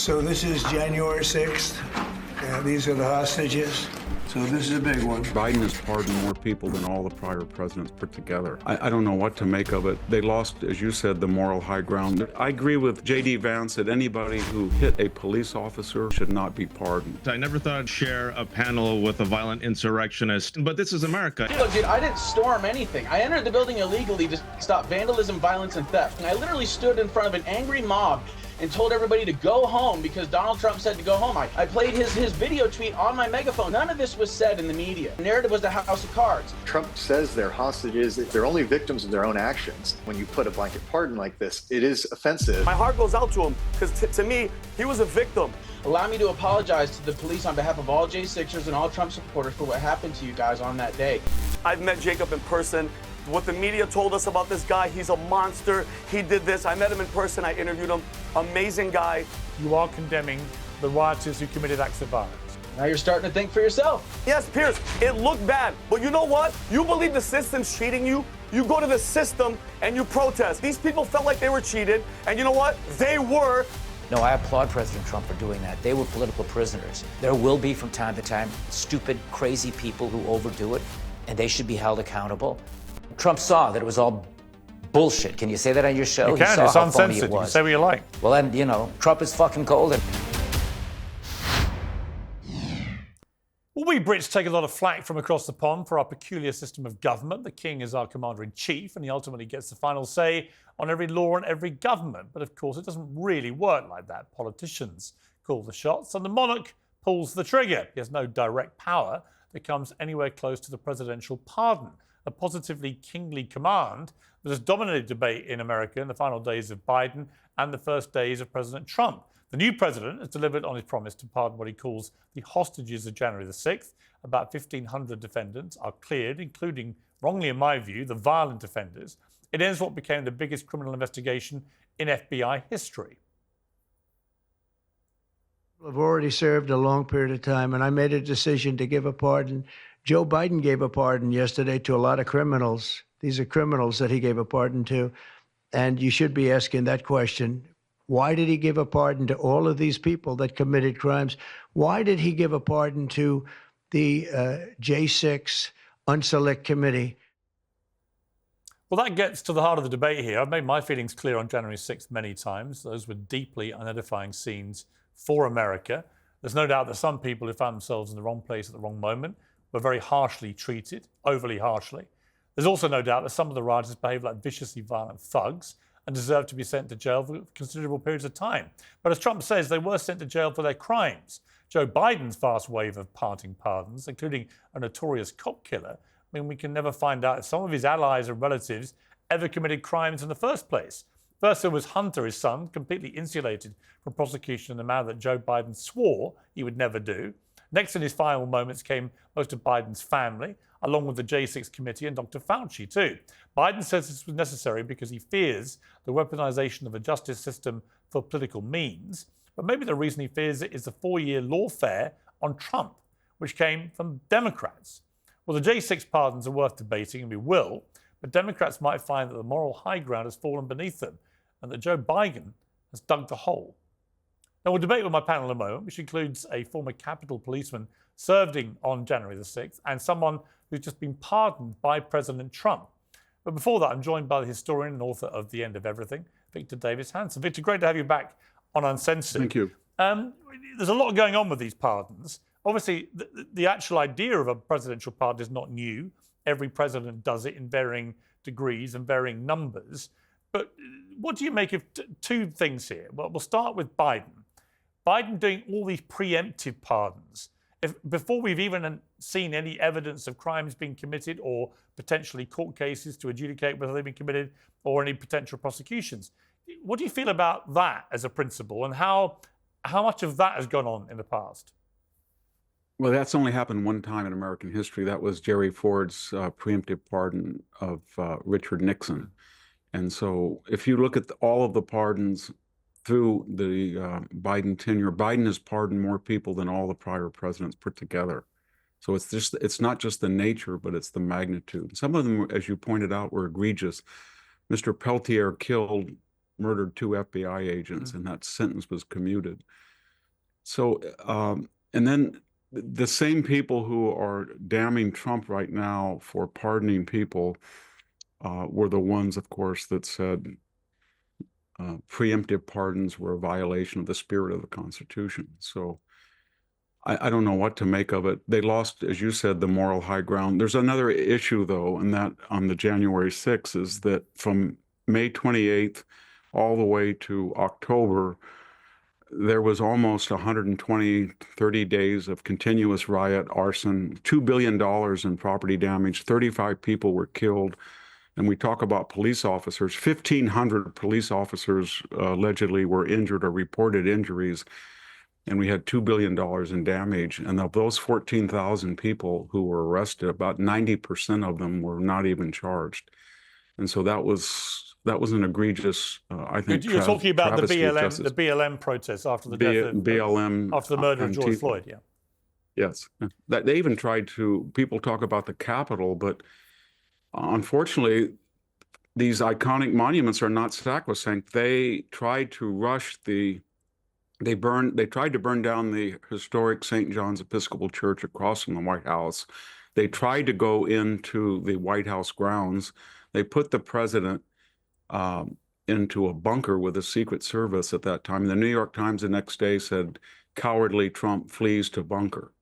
So this is January 6th. These are the hostages. So this is a big one. Biden has pardoned more people than all the prior presidents put together. I don't know what to make of it. They lost, as you said, the moral high ground. I agree with J.D. Vance that anybody who hit a police officer should not be pardoned. I never thought I'd share a panel with a violent insurrectionist, but this is America. Look, dude, I didn't storm anything. I entered the building illegally to stop vandalism, violence, and theft. And I literally stood in front of an angry mob and told everybody to go home because Donald Trump said to go home. I played his video tweet on my megaphone. None of this was said in the media. The narrative was the house of cards. Trump says they're hostages. They're only victims of their own actions. When you put a blanket pardon like this, it is offensive. My heart goes out to him because to me, he was a victim. Allow me to apologize to the police on behalf of all J6ers and all Trump supporters for what happened to you guys on that day. I've met Jacob in person. What the media told us about this guy, he's a monster. He did this. I met him in person. I interviewed him. Amazing guy. You are condemning the rioters who committed acts of violence. Now you're starting to think for yourself. Yes, Piers, it looked bad. But you know what? You believe the system's cheating you. You go to the system and you protest. These people felt like they were cheated. And you know what? They were. No, I applaud President Trump for doing that. They were political prisoners. There will be, from time to time, stupid, crazy people who overdo it, and they should be held accountable. Trump saw that it was all bullshit. Can you say that on your show? You can. It's uncensored. You can say what you like. Well, then, you know, Trump is fucking golden. Well, we Brits take a lot of flack from across the pond for our peculiar system of government. The king is our commander-in-chief, and he ultimately gets the final say on every law and every government. But of course, it doesn't really work like that. Politicians call the shots, and the monarch pulls the trigger. He has no direct power that comes anywhere close to the presidential pardon. A positively kingly command that has dominated debate in America in the final days of Biden and the first days of President Trump. The new president has delivered on his promise to pardon what he calls the hostages of January the 6th. About 1,500 defendants are cleared, including, wrongly in my view, the violent offenders. It ends what became the biggest criminal investigation in FBI history. I've already served a long period of time, and I made a decision to give a pardon. Joe Biden gave a pardon yesterday to a lot of criminals. These are criminals that he gave a pardon to. And you should be asking that question. Why did he give a pardon to all of these people that committed crimes? Why did he give a pardon to the J6 Unselect Committee? Well, that gets to the heart of the debate here. I've made my feelings clear on January 6th many times. Those were deeply unedifying scenes for America. There's no doubt that some people who found themselves in the wrong place at the wrong moment were very harshly treated, overly harshly. There's also no doubt that some of the rioters behaved like viciously violent thugs and deserve to be sent to jail for considerable periods of time. But as Trump says, they were sent to jail for their crimes. Joe Biden's vast wave of parting pardons, including a notorious cop killer, mean we can never find out if some of his allies and relatives ever committed crimes in the first place. First, there was Hunter, his son, completely insulated from prosecution in a manner that Joe Biden swore he would never do. Next in his final moments came most of Biden's family, along with the J6 committee and Dr. Fauci too. Biden says this was necessary because he fears the weaponization of a justice system for political means. But maybe the reason he fears it is the 4-year lawfare on Trump, which came from Democrats. Well, the J6 pardons are worth debating, and we will, but Democrats might find that the moral high ground has fallen beneath them and that Joe Biden has dug the hole. Now, we'll debate with my panel in a moment, which includes a former Capitol policeman serving on January the 6th and someone who's just been pardoned by President Trump. But before that, I'm joined by the historian and author of The End of Everything, Victor Davis Hanson. Victor, great to have you back on Uncensored. Thank you. There's a lot going on with these pardons. Obviously, the actual idea of a presidential pardon is not new. Every president does it in varying degrees and varying numbers. But what do you make of two things here? Well, we'll start with Biden. Biden doing all these preemptive pardons. Before we've even seen any evidence of crimes being committed or potentially court cases to adjudicate whether they've been committed or any potential prosecutions. What do you feel about that as a principle, and how much of that has gone on in the past? Well, that's only happened one time in American history. That was Jerry Ford's preemptive pardon of Richard Nixon. And so if you look at all of the pardons through the Biden tenure, Biden has pardoned more people than all the prior presidents put together. So it's not just the nature, but it's the magnitude. Some of them, as you pointed out, were egregious. Mr. Peltier murdered 2 FBI agents, and that sentence was commuted. So, and then the same people who are damning Trump right now for pardoning people were the ones, of course, that said preemptive pardons were a violation of the spirit of the Constitution. So I don't know what to make of it. They lost, as you said, the moral high ground. There's another issue, though, and that on the January 6th is that from May 28th all the way to October, there was almost 120, 30 days of continuous riot, arson, $2 billion in property damage, 35 people were killed. And we talk about police officers, 1,500 police officers allegedly were injured or reported injuries. And we had $2 billion in damage. And of those 14,000 people who were arrested, about 90% of them were not even charged. And so that was an egregious, I think, You're talking about the travesty of BLM protests after the death of BLM after the murder of George Antifa. Floyd. Yeah. Yes, that they even tried to. People talk about the Capitol, but unfortunately, these iconic monuments are not sacrosanct. They tried to rush the. They tried to burn down the historic St. John's Episcopal Church across from the White House. They tried to go into the White House grounds. They put the president into a bunker with the Secret Service at that time. The New York Times the next day said, "Cowardly Trump flees to bunker."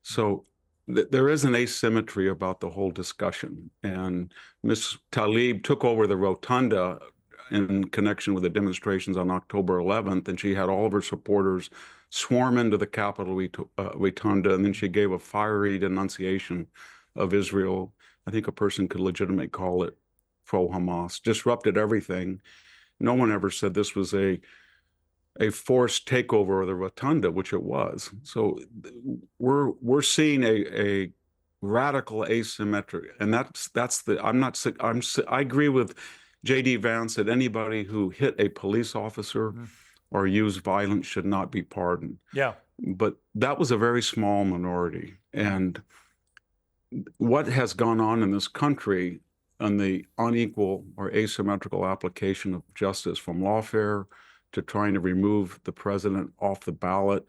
So there is an asymmetry about the whole discussion. And Ms. Tlaib took over the rotunda in connection with the demonstrations on October 11th, and she had all of her supporters swarm into the Capitol rotunda, and then she gave a fiery denunciation of Israel. I think a person could legitimately call it pro-Hamas, disrupted everything. No one ever said this was a forced takeover of the rotunda, which it was. So we're seeing a radical asymmetric, and I agree with J.D. Vance that anybody who hit a police officer or used violence should not be pardoned. Yeah. But that was a very small minority. And what has gone on in this country on the unequal or asymmetrical application of justice, from lawfare to trying to remove the president off the ballot,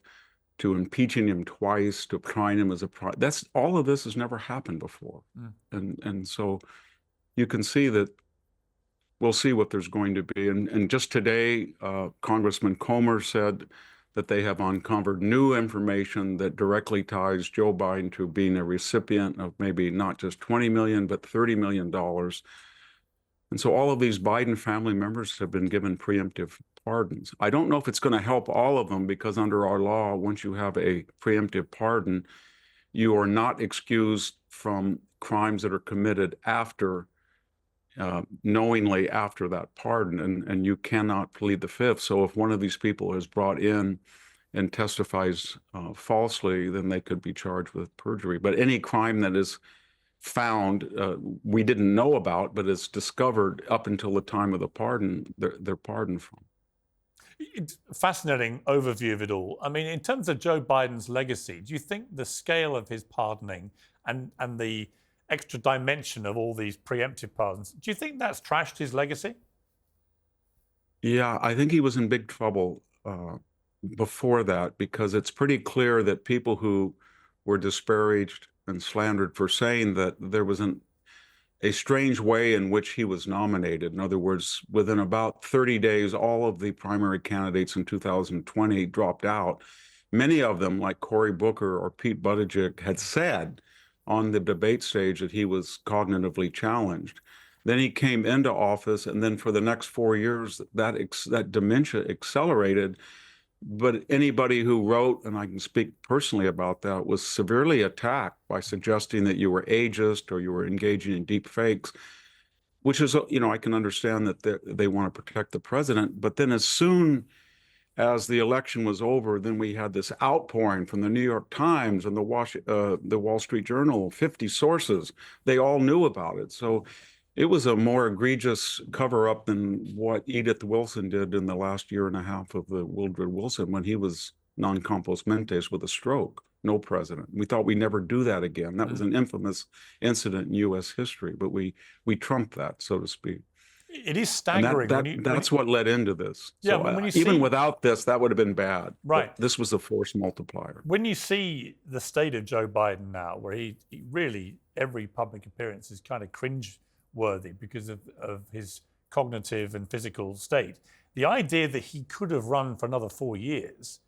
to impeaching him twice, to trying him as all of this has never happened before. And so you can see that we'll see what there's going to be. And just today, Congressman Comer said that they have uncovered new information that directly ties Joe Biden to being a recipient of maybe not just $20 million, but $30 million. And so all of these Biden family members have been given preemptive pardons. I don't know if it's going to help all of them, because under our law, once you have a preemptive pardon, you are not excused from crimes that are committed after knowingly after that pardon, and you cannot plead the fifth. So if one of these people is brought in and testifies falsely, then they could be charged with perjury. But any crime that is found, we didn't know about, but it's discovered up until the time of the pardon, they're pardoned from. Fascinating overview of it all. I mean, in terms of Joe Biden's legacy, do you think the scale of his pardoning and the extra dimension of all these preemptive pardons, do you think that's trashed his legacy? Yeah, I think he was in big trouble before that, because it's pretty clear that people who were disparaged and slandered for saying that there was a strange way in which he was nominated. In other words, within about 30 days, all of the primary candidates in 2020 dropped out. Many of them, like Cory Booker or Pete Buttigieg, had said on the debate stage that he was cognitively challenged. Then he came into office, and then for the next 4 years, that dementia accelerated. But anybody who wrote, and I can speak personally about that, was severely attacked by suggesting that you were ageist or you were engaging in deep fakes, which is, I can understand that they want to protect the president. But then as soon as the election was over, then we had this outpouring from the New York Times and the Wall Street Journal, 50 sources. They all knew about it. So it was a more egregious cover-up than what Edith Wilson did in the last year and a half of the Woodrow Wilson, when he was non compos mentis with a stroke, no president. We thought we'd never do that again. That was an infamous incident in U.S. history, but we trumped that, so to speak. It is And staggering. that's what led into this. Yeah, So when you even see, without this, that would have been bad. right. But this was a force multiplier. When you see the state of Joe Biden now, where he really, every public appearance is kind of cringe-worthy because of his cognitive and physical state, the idea that he could have run for another 4 years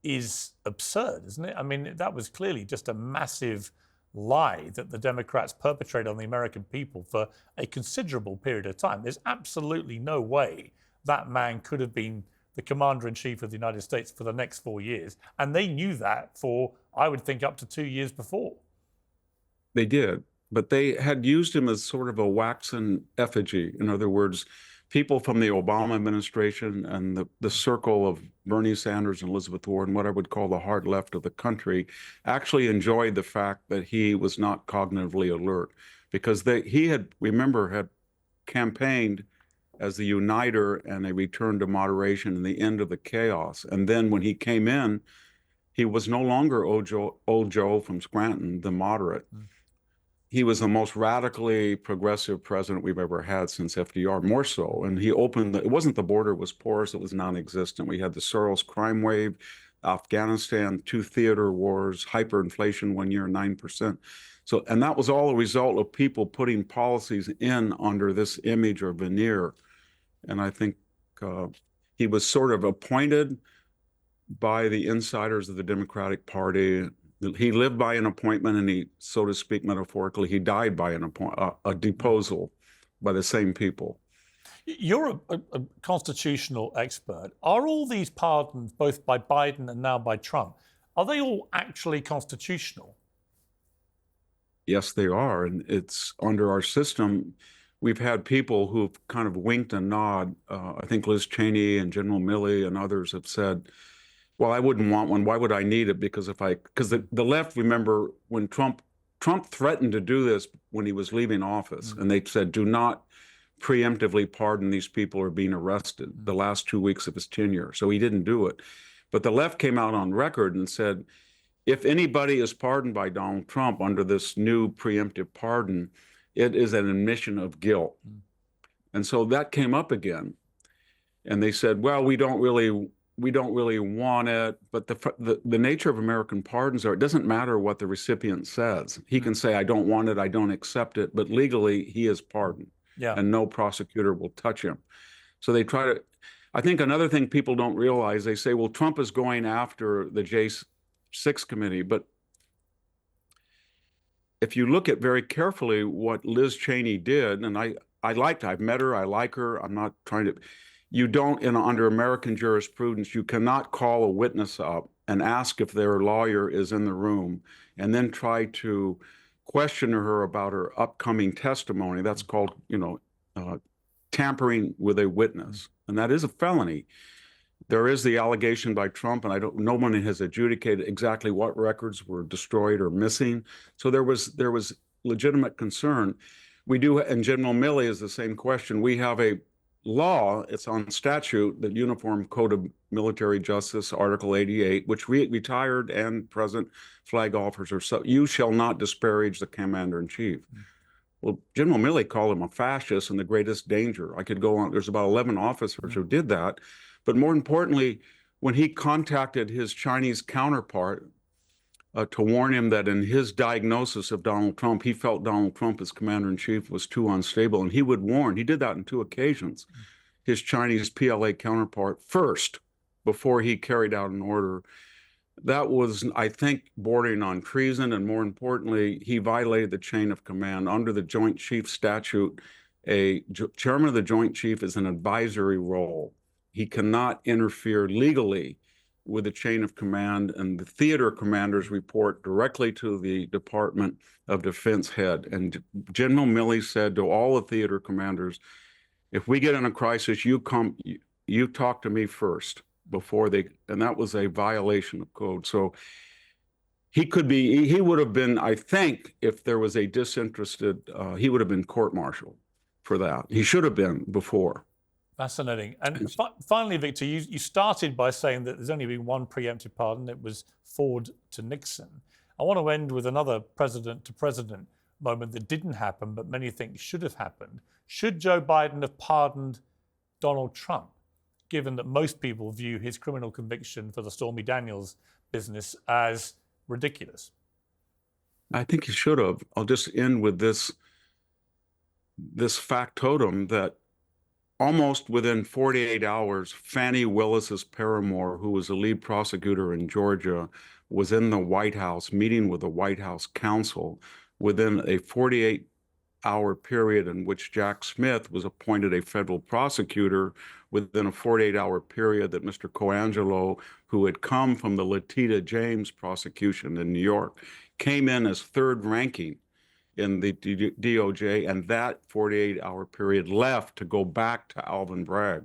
is absurd, isn't it? I mean, that was clearly just a massive lie that the Democrats perpetrated on the American people for a considerable period of time. There's absolutely no way that man could have been the commander-in-chief of the United States for the next 4 years. And they knew that for, I would think, up to 2 years before. They did, but they had used him as sort of a waxen effigy. In other words, people from the Obama administration and the circle of Bernie Sanders and Elizabeth Warren, what I would call the hard left of the country, actually enjoyed the fact that he was not cognitively alert, because he had campaigned as the uniter and a return to moderation and the end of the chaos. And then when he came in, he was no longer old Joe from Scranton, the moderate. He was the most radically progressive president we've ever had since FDR, more so. And he opened, it wasn't the border was porous, it was non-existent. We had the Soros crime wave, Afghanistan, 2 theater wars, hyperinflation 1 year, 9%. So, and that was all a result of people putting policies in under this image or veneer. And I think he was sort of appointed by the insiders of the Democratic Party. He lived by an appointment, and he, so to speak, metaphorically, he died by a deposal by the same people. You're a constitutional expert. Are all these pardons, both by Biden and now by Trump, are they all actually constitutional? Yes, they are. And it's under our system. We've had people who've kind of winked and nod. I think Liz Cheney and General Milley and others have said, well, I wouldn't want one. Why would I need it? Because the left, remember when Trump threatened to do this when he was leaving office, and they said, do not preemptively pardon these people who are being arrested the last 2 weeks of his tenure. So he didn't do it. But the left came out on record and said, if anybody is pardoned by Donald Trump under this new preemptive pardon, it is an admission of guilt. And so that came up again. And they said, well, we don't really want it. But the nature of American pardons are, it doesn't matter what the recipient says. He can say, I don't want it, I don't accept it, but legally he is pardoned. Yeah. And no prosecutor will touch him. So they try to, I think another thing people don't realize, they say, well, Trump is going after the J6 committee, but if you look at very carefully what Liz Cheney did, and I've met her, I like her, I'm not trying to, you don't, under American jurisprudence, you cannot call a witness up and ask if their lawyer is in the room and then try to question her about her upcoming testimony. That's called, tampering with a witness, and that is a felony. There is the allegation by Trump, and no one has adjudicated exactly what records were destroyed or missing. So there was legitimate concern. We do, and General Milley is the same question. We have a law, it's on statute, the Uniform Code of Military Justice, Article 88, which retired and present flag officers, so you shall not disparage the commander-in-chief. Well, General Milley called him a fascist and the greatest danger. I could go on. There's about 11 officers who did that. But more importantly, when he contacted his Chinese counterpart to warn him that in his diagnosis of Donald Trump, he felt Donald Trump as commander-in-chief was too unstable, and he would warn, he did that on 2 occasions, his Chinese PLA counterpart first before he carried out an order. That was, I think, bordering on treason, and more importantly, he violated the chain of command. Under the Joint Chiefs statute, a chairman of the Joint Chief is an advisory role. He cannot interfere legally with the chain of command, and the theater commanders report directly to the Department of Defense head. And General Milley said to all the theater commanders, if we get in a crisis, you talk to me first before they, and that was a violation of code. So he would have been, I think, if there was a disinterested, he would have been court-martialed for that. He should have been before. Fascinating. And finally, Victor, you started by saying that there's only been one preemptive pardon. It was Ford to Nixon. I want to end with another president to president. moment that didn't happen, but many think should have happened. Should Joe Biden have pardoned Donald Trump, given that most people view his criminal conviction for the Stormy Daniels business as ridiculous? I think he should have. I'll just end with this factotum that almost within 48 hours, Fannie Willis's paramour, who was the lead prosecutor in Georgia, was in the White House meeting with the White House counsel within a 48-hour period in which Jack Smith was appointed a federal prosecutor, within a 48-hour period that Mr. Coangelo, who had come from the Letitia James prosecution in New York, came in as third ranking in the DOJ, and that 48-hour period left to go back to Alvin Bragg.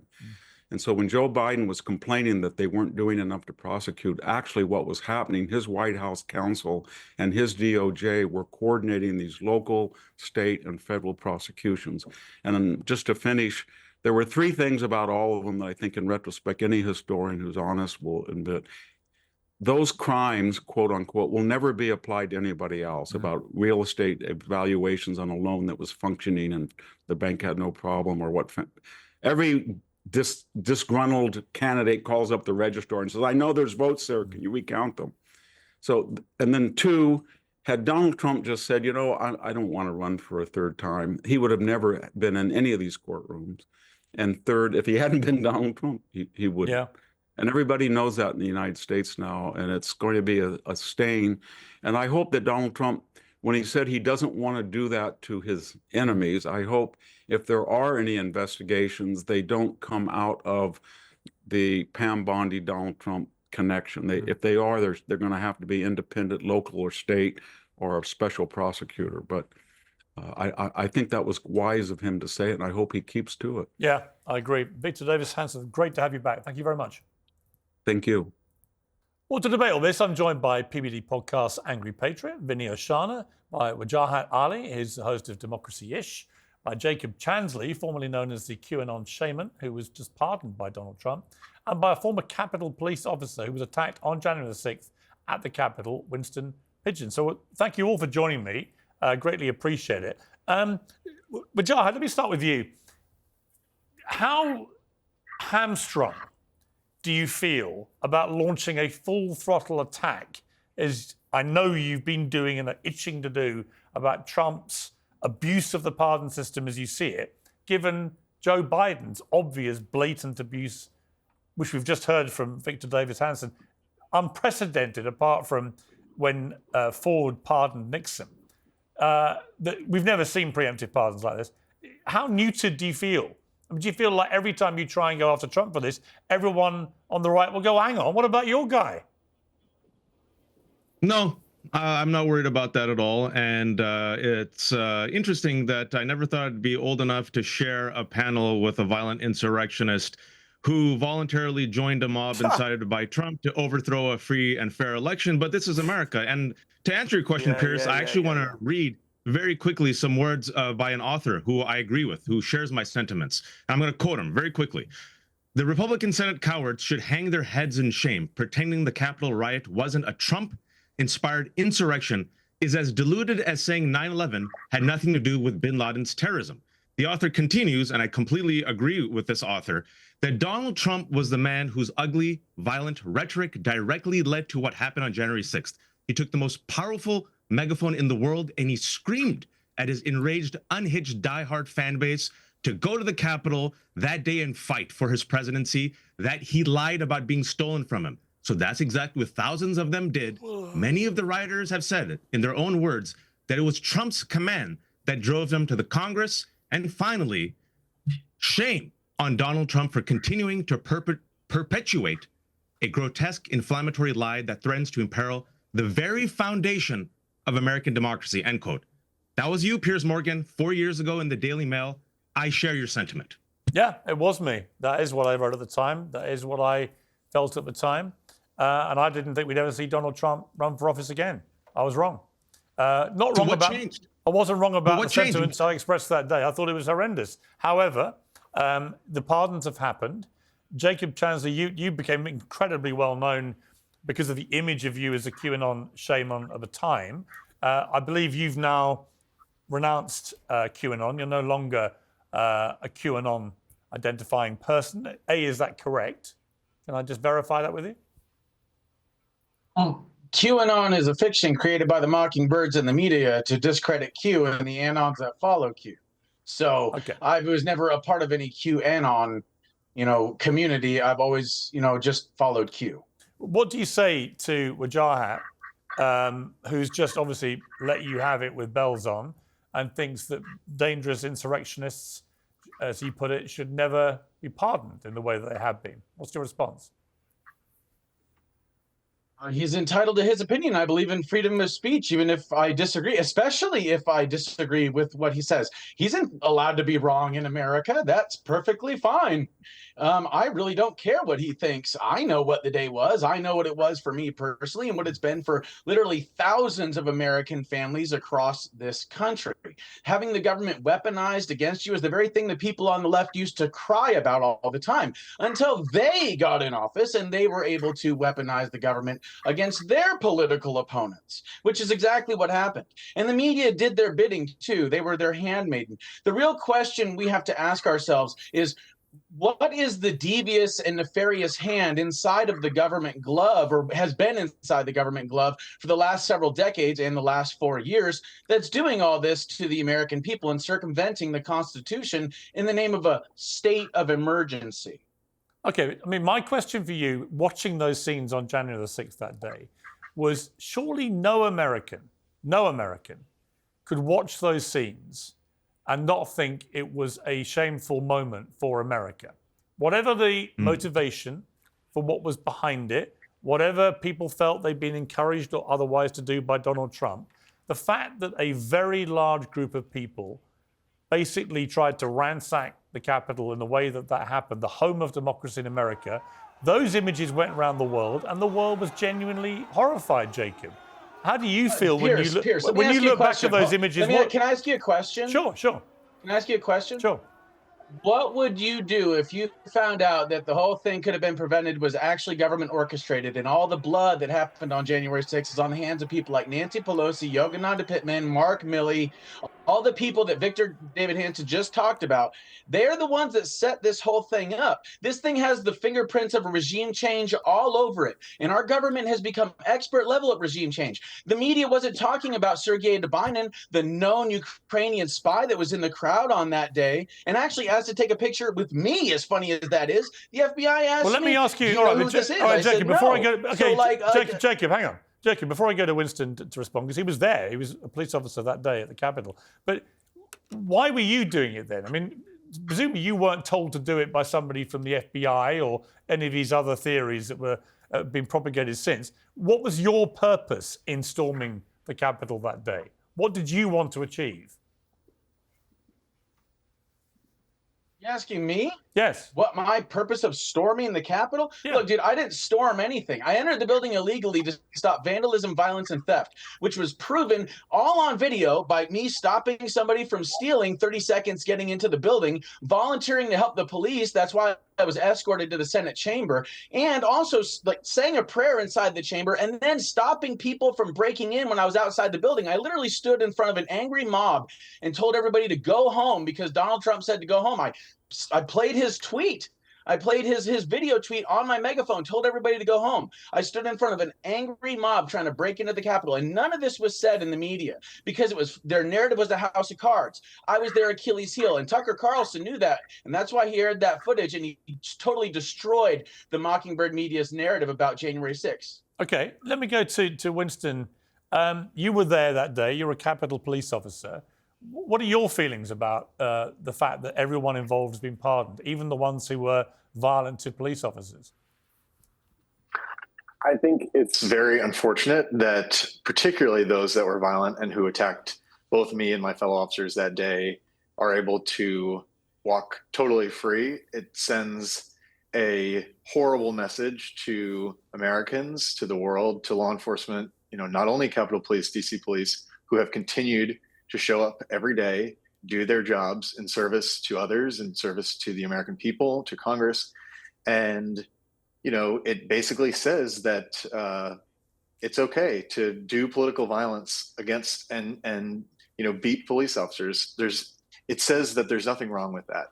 And so when Joe Biden was complaining that they weren't doing enough to prosecute, actually what was happening, his White House counsel and his DOJ were coordinating these local, state, and federal prosecutions. And then just to finish, there were three things about all of them that I think in retrospect, any historian who's honest will admit. Those crimes, quote unquote, will never be applied to anybody else. About real estate evaluations on a loan that was functioning and the bank had no problem, or what. Every disgruntled candidate calls up the registrar and says, I know there's votes there, can you recount them? So, and then two, had Donald Trump just said, you know, I don't want to run for a third time, he would have never been in any of these courtrooms. And third, if he hadn't been Donald Trump, he would. Yeah. And everybody knows that in the United States now, and it's going to be a stain. And I hope that Donald Trump, when he said he doesn't want to do that to his enemies, I hope if there are any investigations, they don't come out of the Pam Bondi Donald Trump connection. If they are, they're going to have to be independent, local or state, or a special prosecutor. But I think that was wise of him to say it, and I hope he keeps to it. Yeah, I agree. Victor Davis Hanson, great to have you back. Thank you very much. Thank you. Well, to debate all this, I'm joined by PBD podcast Angry Patriot, Vinny Oshana, by Wajahat Ali, who's the host of Democracy-ish, by Jacob Chansley, formerly known as the QAnon Shaman, who was just pardoned by Donald Trump, and by a former Capitol police officer who was attacked on January the 6th at the Capitol, Winston Pingeon. So thank you all for joining me. Greatly appreciate it. Wajahat, let me start with you. How hamstrung do you feel about launching a full throttle attack, as I know you've been doing and are itching to do, about Trump's abuse of the pardon system as you see it, given Joe Biden's obvious blatant abuse, which we've just heard from Victor Davis Hanson, unprecedented apart from when Ford pardoned Nixon. We've never seen preemptive pardons like this. How neutered do you feel? I mean, do you feel like every time you try and go after Trump for this, everyone on the right will go, hang on, what about your guy? No, I'm not worried about that at all. And it's interesting that I never thought I'd be old enough to share a panel with a violent insurrectionist who voluntarily joined a mob incited by Trump to overthrow a free and fair election. But this is America. And to answer your question, Piers, I actually want to read very quickly some words by an author who I agree with, who shares my sentiments. I'm going to quote him very quickly. The Republican Senate cowards should hang their heads in shame. Pretending the Capitol riot wasn't a Trump-inspired insurrection is as deluded as saying 9/11 had nothing to do with bin Laden's terrorism. The author continues, and I completely agree with this author, that Donald Trump was the man whose ugly, violent rhetoric directly led to what happened on January 6th. He took the most powerful megaphone in the world and he screamed at his enraged, unhinged, diehard fan base to go to the Capitol that day and fight for his presidency, that he lied about being stolen from him. So that's exactly what thousands of them did. Many of the rioters have said, in their own words, that it was Trump's command that drove them to the Congress. And finally, shame on Donald Trump for continuing to perpetuate a grotesque, inflammatory lie that threatens to imperil the very foundation of American democracy, end quote. That was you, Piers Morgan, 4 years ago in the Daily Mail. I share your sentiment. Yeah, it was me. That is what I wrote at the time. That is what I felt at the time. And I didn't think we'd ever see Donald Trump run for office again. I was wrong. Not wrong so what about. Changed? I wasn't wrong about the changed? sentiments I expressed that day. I thought it was horrendous. However, the pardons have happened. Jacob Chansley, you became incredibly well known because of the image of you as a QAnon shaman at the time. I believe you've now renounced QAnon. You're no longer a QAnon identifying person. A, is that correct? Can I just verify that with you? QAnon is a fiction created by the mockingbirds and the media to discredit Q and the anons that follow Q. So Okay. I was never a part of any QAnon, community. I've always, just followed Q. What do you say to Wajahat, who's just obviously let you have it with bells on and thinks that dangerous insurrectionists, as he put it, should never be pardoned in the way that they have been? What's your response? He's entitled to his opinion. I believe in freedom of speech, even if I disagree, especially if I disagree with what he says. He's allowed to be wrong in America. That's perfectly fine. I really don't care what he thinks. I know what the day was. I know what it was for me personally and what it's been for literally thousands of American families across this country. Having the government weaponized against you is the very thing that people on the left used to cry about all the time until they got in office and they were able to weaponize the government against their political opponents, which is exactly what happened. And the media did their bidding too. They were their handmaiden. The real question we have to ask ourselves is, what is the devious and nefarious hand inside of the government glove, or has been inside the government glove for the last several decades and the last 4 years, that's doing all this to the American people and circumventing the Constitution in the name of a state of emergency? Okay, I mean, my question for you, watching those scenes on January the 6th that day, was surely no American could watch those scenes and not think it was a shameful moment for America. Whatever the motivation for what was behind it, whatever people felt they'd been encouraged or otherwise to do by Donald Trump, the fact that a very large group of people basically tried to ransack the Capitol in the way that happened, the home of democracy in America, those images went around the world and the world was genuinely horrified, Jacob. How do you feel when you look back at those images? Can I ask you a question? Sure. Can I ask you a question? Sure. What would you do if you found out that the whole thing could have been prevented, was actually government orchestrated, and all the blood that happened on January 6th is on the hands of people like Nancy Pelosi, Yogananda Pittman, Mark Milley, all the people that Victor Davis Hanson just talked about? They're the ones that set this whole thing up. This thing has the fingerprints of a regime change all over it. And our government has become expert level at regime change. The media wasn't talking about Sergei Dubinin, the known Ukrainian spy that was in the crowd on that day and actually asked to take a picture with me, as funny as that is. The FBI asked me, let me ask you, do you know who this is? I Jacob, said, before no. I go, okay, So, Jacob, hang on. Jacob, before I go to Winston to respond, because he was there, he was a police officer that day at the Capitol. But why were you doing it then? I mean, presumably you weren't told to do it by somebody from the FBI or any of these other theories that were being propagated since. What was your purpose in storming the Capitol that day? What did you want to achieve? You asking me? Yes. What my purpose of storming the Capitol? Yeah. Look, dude, I didn't storm anything. I entered the building illegally to stop vandalism, violence, and theft, which was proven all on video by me stopping somebody from stealing 30 seconds getting into the building, volunteering to help the police. That's why I was escorted to the Senate chamber, and also like saying a prayer inside the chamber and then stopping people from breaking in when I was outside the building. I literally stood in front of an angry mob and told everybody to go home because Donald Trump said to go home. I played his tweet. I played his video tweet on my megaphone, told everybody to go home. I stood in front of an angry mob trying to break into the Capitol, and none of this was said in the media because it was their narrative was the House of Cards. I was their Achilles heel, and Tucker Carlson knew that, and that's why he aired that footage, and he totally destroyed the Mockingbird media's narrative about January 6th. Okay, let me go to Winston. You were there that day. You're a Capitol police officer. What are your feelings about the fact that everyone involved has been pardoned, even the ones who were violent to police officers? I think it's very unfortunate that particularly those that were violent and who attacked both me and my fellow officers that day are able to walk totally free. It sends a horrible message to Americans, to the world, to law enforcement, not only Capitol Police, DC Police, who have continued to show up every day, do their jobs in service to others, in service to the American people, to Congress. And, it basically says that it's okay to do political violence against and beat police officers. It says that there's nothing wrong with that.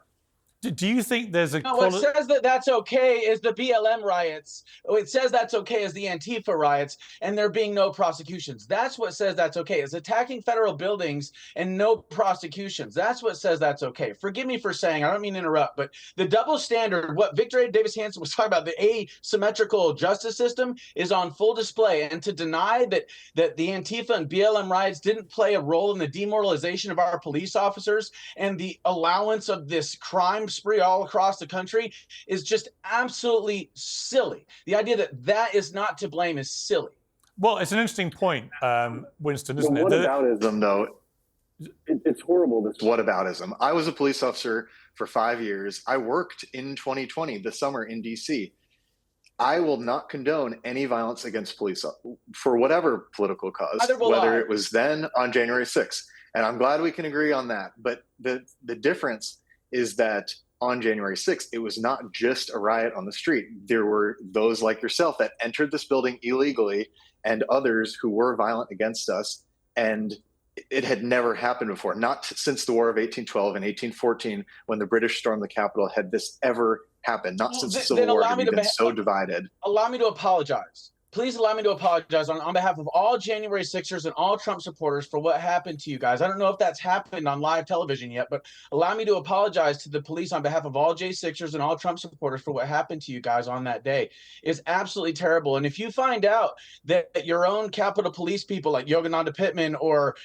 Do you think there's a No, what says that that's okay is the BLM riots. It says that's okay is the Antifa riots, and there being no prosecutions. That's what says that's okay. Is attacking federal buildings and no prosecutions. That's what says that's okay. Forgive me for saying, I don't mean to interrupt, but the double standard, what Victor Davis Hanson was talking about, the asymmetrical justice system, is on full display. And to deny that the Antifa and BLM riots didn't play a role in the demoralization of our police officers and the allowance of this crime spree all across the country is just absolutely silly. The idea that is not to blame is silly. Well, it's an interesting point, Winston, isn't it? Whataboutism, though, it's horrible. This whataboutism. I was a police officer for 5 years. I worked in 2020, the summer in DC. I will not condone any violence against police for whatever political cause, whether it was then on January 6th. And I'm glad we can agree on that. But the difference is that on January 6th, it was not just a riot on the street. There were those like yourself that entered this building illegally and others who were violent against us. And it had never happened before. Not since the War of 1812 and 1814, when the British stormed the Capitol, had this ever happened. Not since the Civil War had we been so divided. Allow me to apologize. Please allow me to apologize on behalf of all January 6ers and all Trump supporters for what happened to you guys. I don't know if that's happened on live television yet, but allow me to apologize to the police on behalf of all J6ers and all Trump supporters for what happened to you guys on that day. It's absolutely terrible. And if you find out that your own Capitol Police people like Yogananda Pittman or,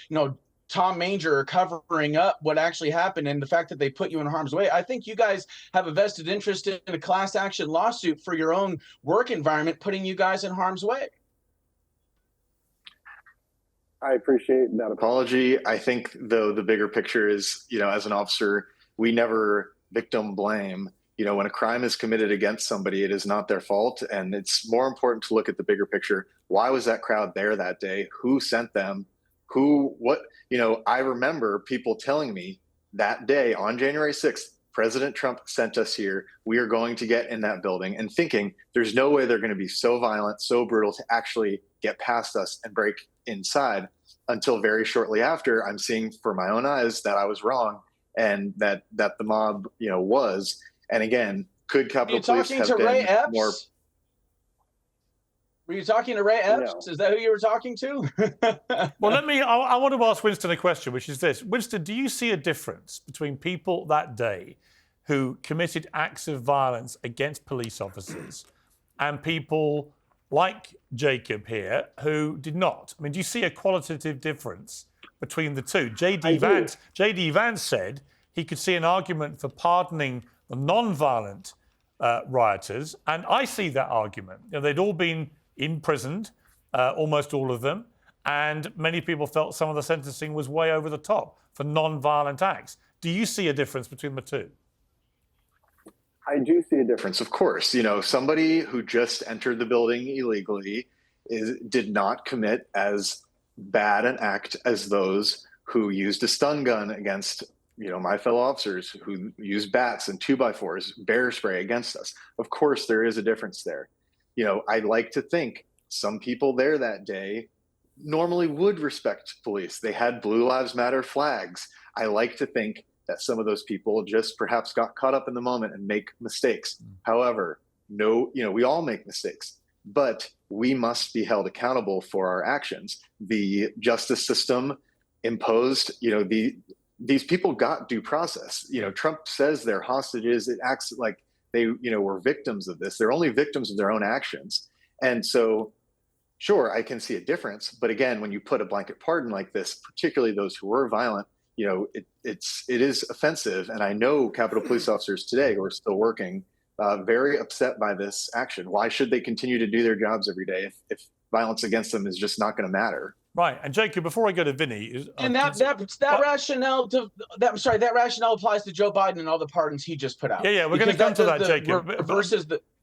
Tom Manger are covering up what actually happened and the fact that they put you in harm's way, I think you guys have a vested interest in a class action lawsuit for your own work environment, putting you guys in harm's way. I appreciate that apology. I think, though, the bigger picture is, as an officer, we never victim blame. When a crime is committed against somebody, it is not their fault. And it's more important to look at the bigger picture. Why was that crowd there that day? Who sent them? I remember people telling me that day on January 6th, President Trump sent us here. We are going to get in that building, and thinking there's no way they're going to be so violent, so brutal to actually get past us and break inside, until very shortly after I'm seeing for my own eyes that I was wrong and that the mob, was. And again, could Capitol Police have been more... Were you talking to Ray Epps? No. Is that who you were talking to? Well, I want to ask Winston a question, which is this. Winston, do you see a difference between people that day who committed acts of violence against police officers and people like Jacob here who did not? I mean, do you see a qualitative difference between the two? J.D. Vance said he could see an argument for pardoning the non-violent rioters, and I see that argument. They'd all been imprisoned, almost all of them, and many people felt some of the sentencing was way over the top for non-violent acts. Do you see a difference between the two? I do see a difference, of course. Somebody who just entered the building illegally did not commit as bad an act as those who used a stun gun against my fellow officers, who used bats and 2x4s, bear spray against us. Of course, there is a difference there. I'd like to think some people there that day normally would respect police. They had Blue Lives Matter flags. I like to think that some of those people just perhaps got caught up in the moment and make mistakes. However, we all make mistakes, but we must be held accountable for our actions. The justice system imposed, these people got due process. Trump says they're hostages. It acts like they, were victims of this. They're only victims of their own actions. And so, sure, I can see a difference. But again, when you put a blanket pardon like this, particularly those who were violent, it is offensive. And I know Capitol Police officers today who are still working very upset by this action. Why should they continue to do their jobs every day if violence against them is just not going to matter? Right, and Jacob, before I go to Vinny, and that rationale applies to Joe Biden and all the pardons he just put out. Yeah, we're going to come to that, Jacob.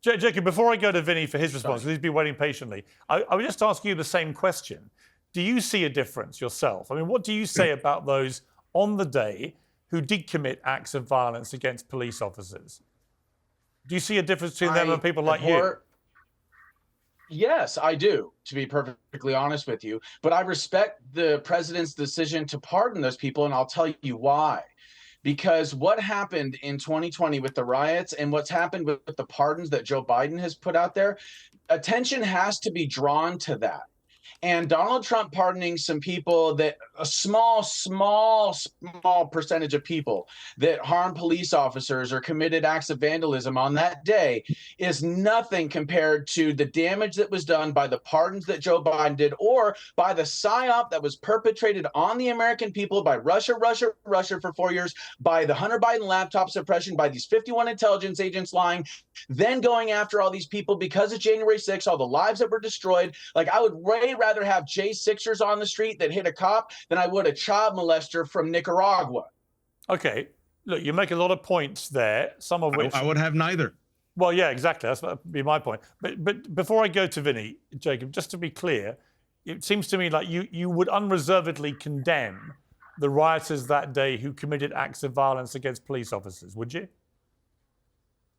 Jacob, before I go to Vinny for his response, because he's been waiting patiently, I would just ask you the same question. Do you see a difference yourself? I mean, what do you say about those on the day who did commit acts of violence against police officers? Do you see a difference between them and people like you? Yes, I do, to be perfectly honest with you. But I respect the president's decision to pardon those people, and I'll tell you why. Because what happened in 2020 with the riots and what's happened with the pardons that Joe Biden has put out there, attention has to be drawn to that. And Donald Trump pardoning some people, that a small percentage of people that harm police officers or committed acts of vandalism on that day, is nothing compared to the damage that was done by the pardons that Joe Biden did, or by the psyop that was perpetrated on the American people by Russia for 4 years, by the Hunter Biden laptop suppression, by these 51 intelligence agents lying, then going after all these people because of January 6th, all the lives that were destroyed. Like, I would way rather have J6ers on the street that hit a cop than I would a child molester from Nicaragua. Okay, look, you make a lot of points there, some of which... I would have neither. Well, yeah, exactly. That's would be my point. But before I go to Vinny, Jacob, just to be clear, it seems to me like you would unreservedly condemn the rioters that day who committed acts of violence against police officers, would you?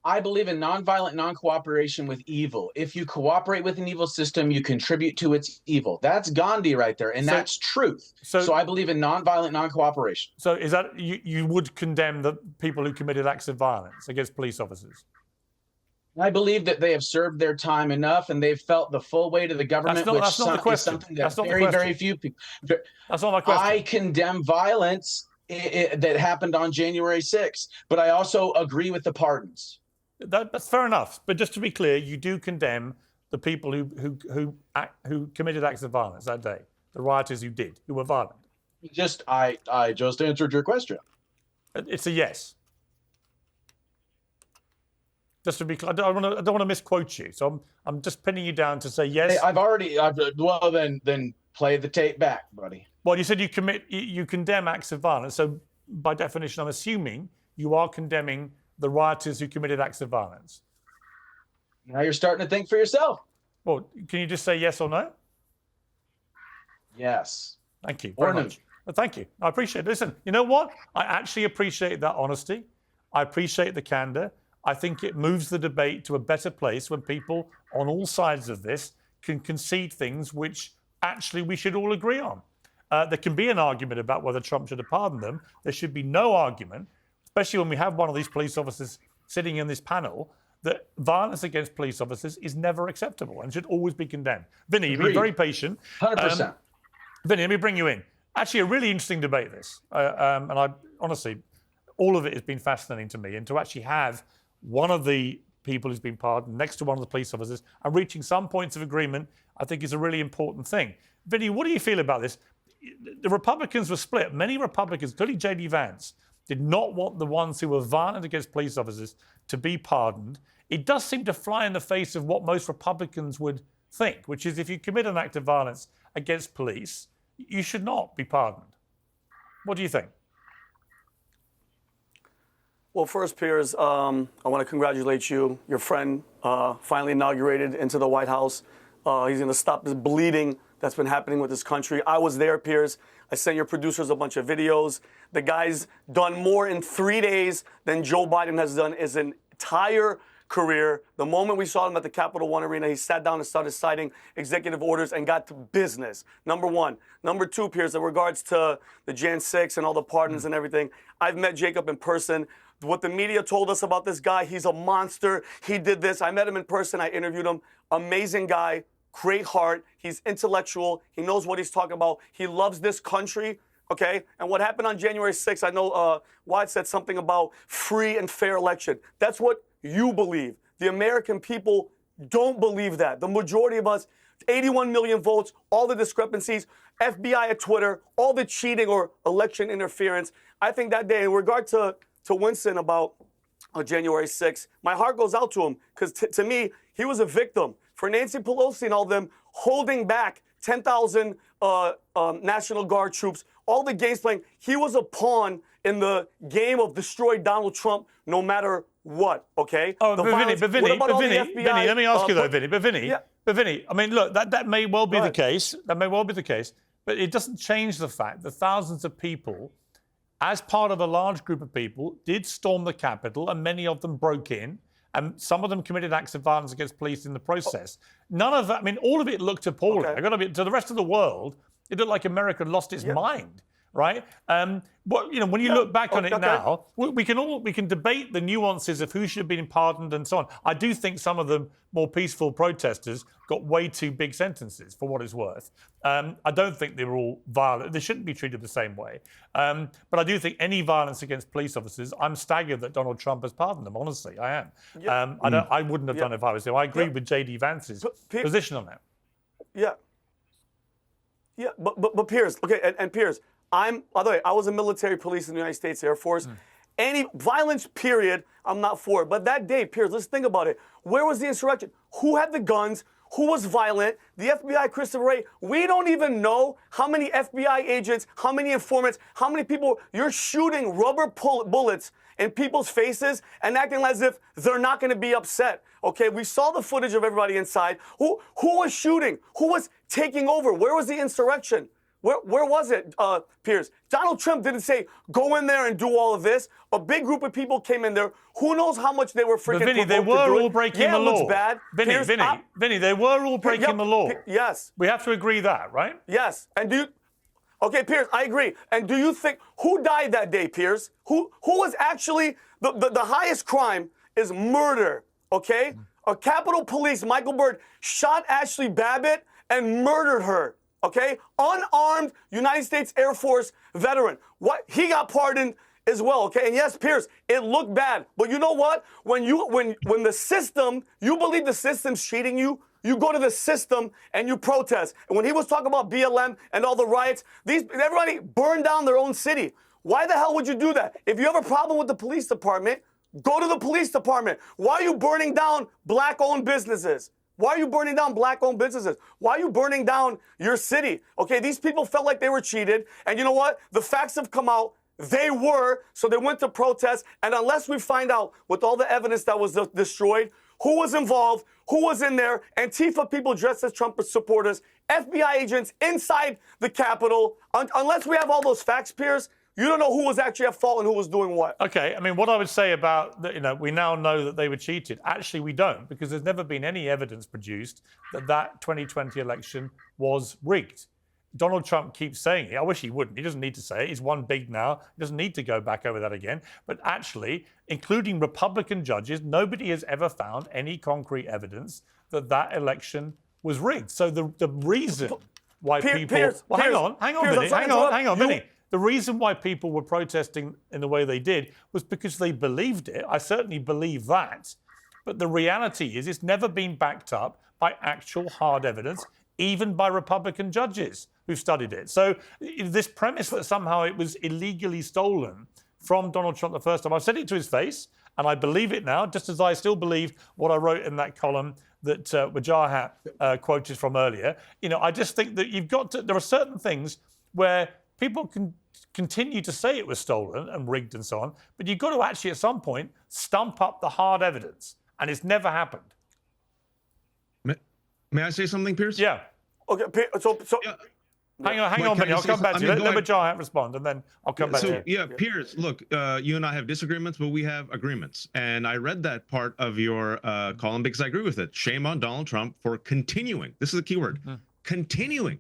I believe in nonviolent non-cooperation with evil. If you cooperate with an evil system, you contribute to its evil. That's Gandhi right there, and that's truth. So I believe in nonviolent non-cooperation. So is that you would condemn the people who committed acts of violence against police officers? I believe that they have served their time enough, and they've felt the full weight of the government, that's not the question. Is something that very few people. That's not my question. I condemn violence that happened on January 6th, but I also agree with the pardons. That's fair enough. But just to be clear, you do condemn the people who committed acts of violence that day, the rioters who were violent. I just answered your question. It's a yes. Just to be clear, I don't want to misquote you, so I'm just pinning you down to say yes. Hey, well, then play the tape back, buddy. Well, you said you condemn acts of violence, so by definition, I'm assuming you are condemning the rioters who committed acts of violence. Now you're starting to think for yourself. Well, can you just say yes or no? Yes. Thank you very much. Well, thank you. I appreciate it. Listen, you know what? I actually appreciate that honesty. I appreciate the candor. I think it moves the debate to a better place when people on all sides of this can concede things which actually we should all agree on. There can be an argument about whether Trump should have pardoned them. There should be no argument, especially when we have one of these police officers sitting in this panel, that violence against police officers is never acceptable and should always be condemned. Vinny, you've been very patient. 100%. Vinny, let me bring you in. Actually, a really interesting debate, this. And I honestly, all of it has been fascinating to me. And to actually have one of the people who's been pardoned next to one of the police officers and reaching some points of agreement, I think is a really important thing. Vinny, what do you feel about this? The Republicans were split. Many Republicans, including J.D. Vance, did not want the ones who were violent against police officers to be pardoned. It does seem to fly in the face of what most Republicans would think, which is if you commit an act of violence against police, you should not be pardoned. What do you think? Well, first, Piers, I want to congratulate you. Your friend finally inaugurated into the White House. He's going to stop this bleeding that's been happening with this country. I was there, Piers. I sent your producers a bunch of videos. The guy's done more in 3 days than Joe Biden has done his entire career. The moment we saw him at the Capital One Arena, he sat down and started citing executive orders and got to business. Number one. Number two, Piers, in regards to the Jan 6 and all the pardons and everything, I've met Jacob in person. What the media told us about this guy, he's a monster. He did this. I met him in person. I interviewed him. Amazing guy. Great heart. He's intellectual. He knows what he's talking about. He loves this country. Okay? And what happened on January 6th, I know Wyatt said something about free and fair election. That's what you believe. The American people don't believe that. The majority of us, 81 million votes, all the discrepancies, FBI at Twitter, all the cheating or election interference. I think that day, in regard to Winston about January 6th, my heart goes out to him because to me, he was a victim. For Nancy Pelosi and all of them holding back 10,000 National Guard troops, all the games playing, he was a pawn in the game of destroy Donald Trump no matter what, okay? Oh, Vinny, let me ask you though, Vinny. But Vinny, I mean, look, that may well be the case. That may well be the case. But it doesn't change the fact that thousands of people, as part of a large group of people, did storm the Capitol, and many of them broke in. and some of them committed acts of violence against police in the process. None of that, I mean, all of it looked appalling. Okay. I got to be, to the rest of the world, it looked like America lost its mind. Right, but you know, when you look back on it now, we can debate the nuances of who should have been pardoned and so on. I do think some of the more peaceful protesters got way too big sentences, for what it's worth. I don't think they were all violent. They shouldn't be treated the same way. But I do think any violence against police officers, I'm staggered that Donald Trump has pardoned them. Honestly, I am. I wouldn't have done it if I was him. I agree with J.D. Vance's position on that. But Piers, okay, and Piers. By the way, I was a military police in the United States Air Force. Any violence, period, I'm not for it. But that day, Piers, let's think about it. Where was the insurrection? Who had the guns? Who was violent? The FBI, Christopher Wray. We don't even know how many FBI agents, how many informants, how many people you're shooting rubber bullets in people's faces and acting as if they're not going to be upset. Okay, we saw the footage of everybody inside. Who was shooting? Who was taking over? Where was the insurrection? Where was it, Piers? Donald Trump didn't say, go in there and do all of this. A big group of people came in there. Who knows how much they were freaking Vinny, they were all breaking the law. Yeah, it looks bad. Vinny, they were all breaking the law. Yes. We have to agree that, right? Yes. And okay, Piers, I agree. And do you think, who died that day, Piers? Who was actually, the highest crime is murder, okay? A Capitol Police, Michael Byrd, shot Ashley Babbitt and murdered her. Okay, unarmed United States Air Force veteran. He got pardoned as well. Okay, and yes, Piers, it looked bad, but you know what? When the system, you believe the system's cheating you, you go to the system and you protest. And when he was talking about BLM and all the riots, everybody burned down their own city. Why the hell would you do that? If you have a problem with the police department, go to the police department. Why are you burning down black-owned businesses? Why are you burning down black-owned businesses? Why are you burning down your city? Okay, these people felt like they were cheated. And you know what? The facts have come out. They were. So they went to protest. And unless we find out with all the evidence that was destroyed, who was involved, who was in there, Antifa people dressed as Trump supporters, FBI agents inside the Capitol, unless we have all those facts, Piers, you don't know who was actually at fault and who was doing what. Okay, I mean, what I would say about, we now know that they were cheated. Actually, we don't, because there's never been any evidence produced that 2020 election was rigged. Donald Trump keeps saying it. I wish he wouldn't. He doesn't need to say it. He's won big now. He doesn't need to go back over that again. But actually, including Republican judges, nobody has ever found any concrete evidence that election was rigged. So the reason why people... hang on, Vinny. The reason why people were protesting in the way they did was because they believed it. I certainly believe that. But the reality is it's never been backed up by actual hard evidence, even by Republican judges who've studied it. So this premise that somehow it was illegally stolen from Donald Trump the first time, I've said it to his face, and I believe it now, just as I still believe what I wrote in that column that Wajahat quoted from earlier. I just think that there are certain things where people can continue to say it was stolen and rigged and so on, but you've got to actually at some point stump up the hard evidence, and it's never happened. May I say something, Piers? Yeah. Okay, so yeah. Hang on, Vinny. I'll come back to you. Let Wajahat respond, and then I'll come back to you. Yeah, Piers, look, you and I have disagreements, but we have agreements. And I read that part of your column because I agree with it. Shame on Donald Trump for continuing. This is the key word. Continuing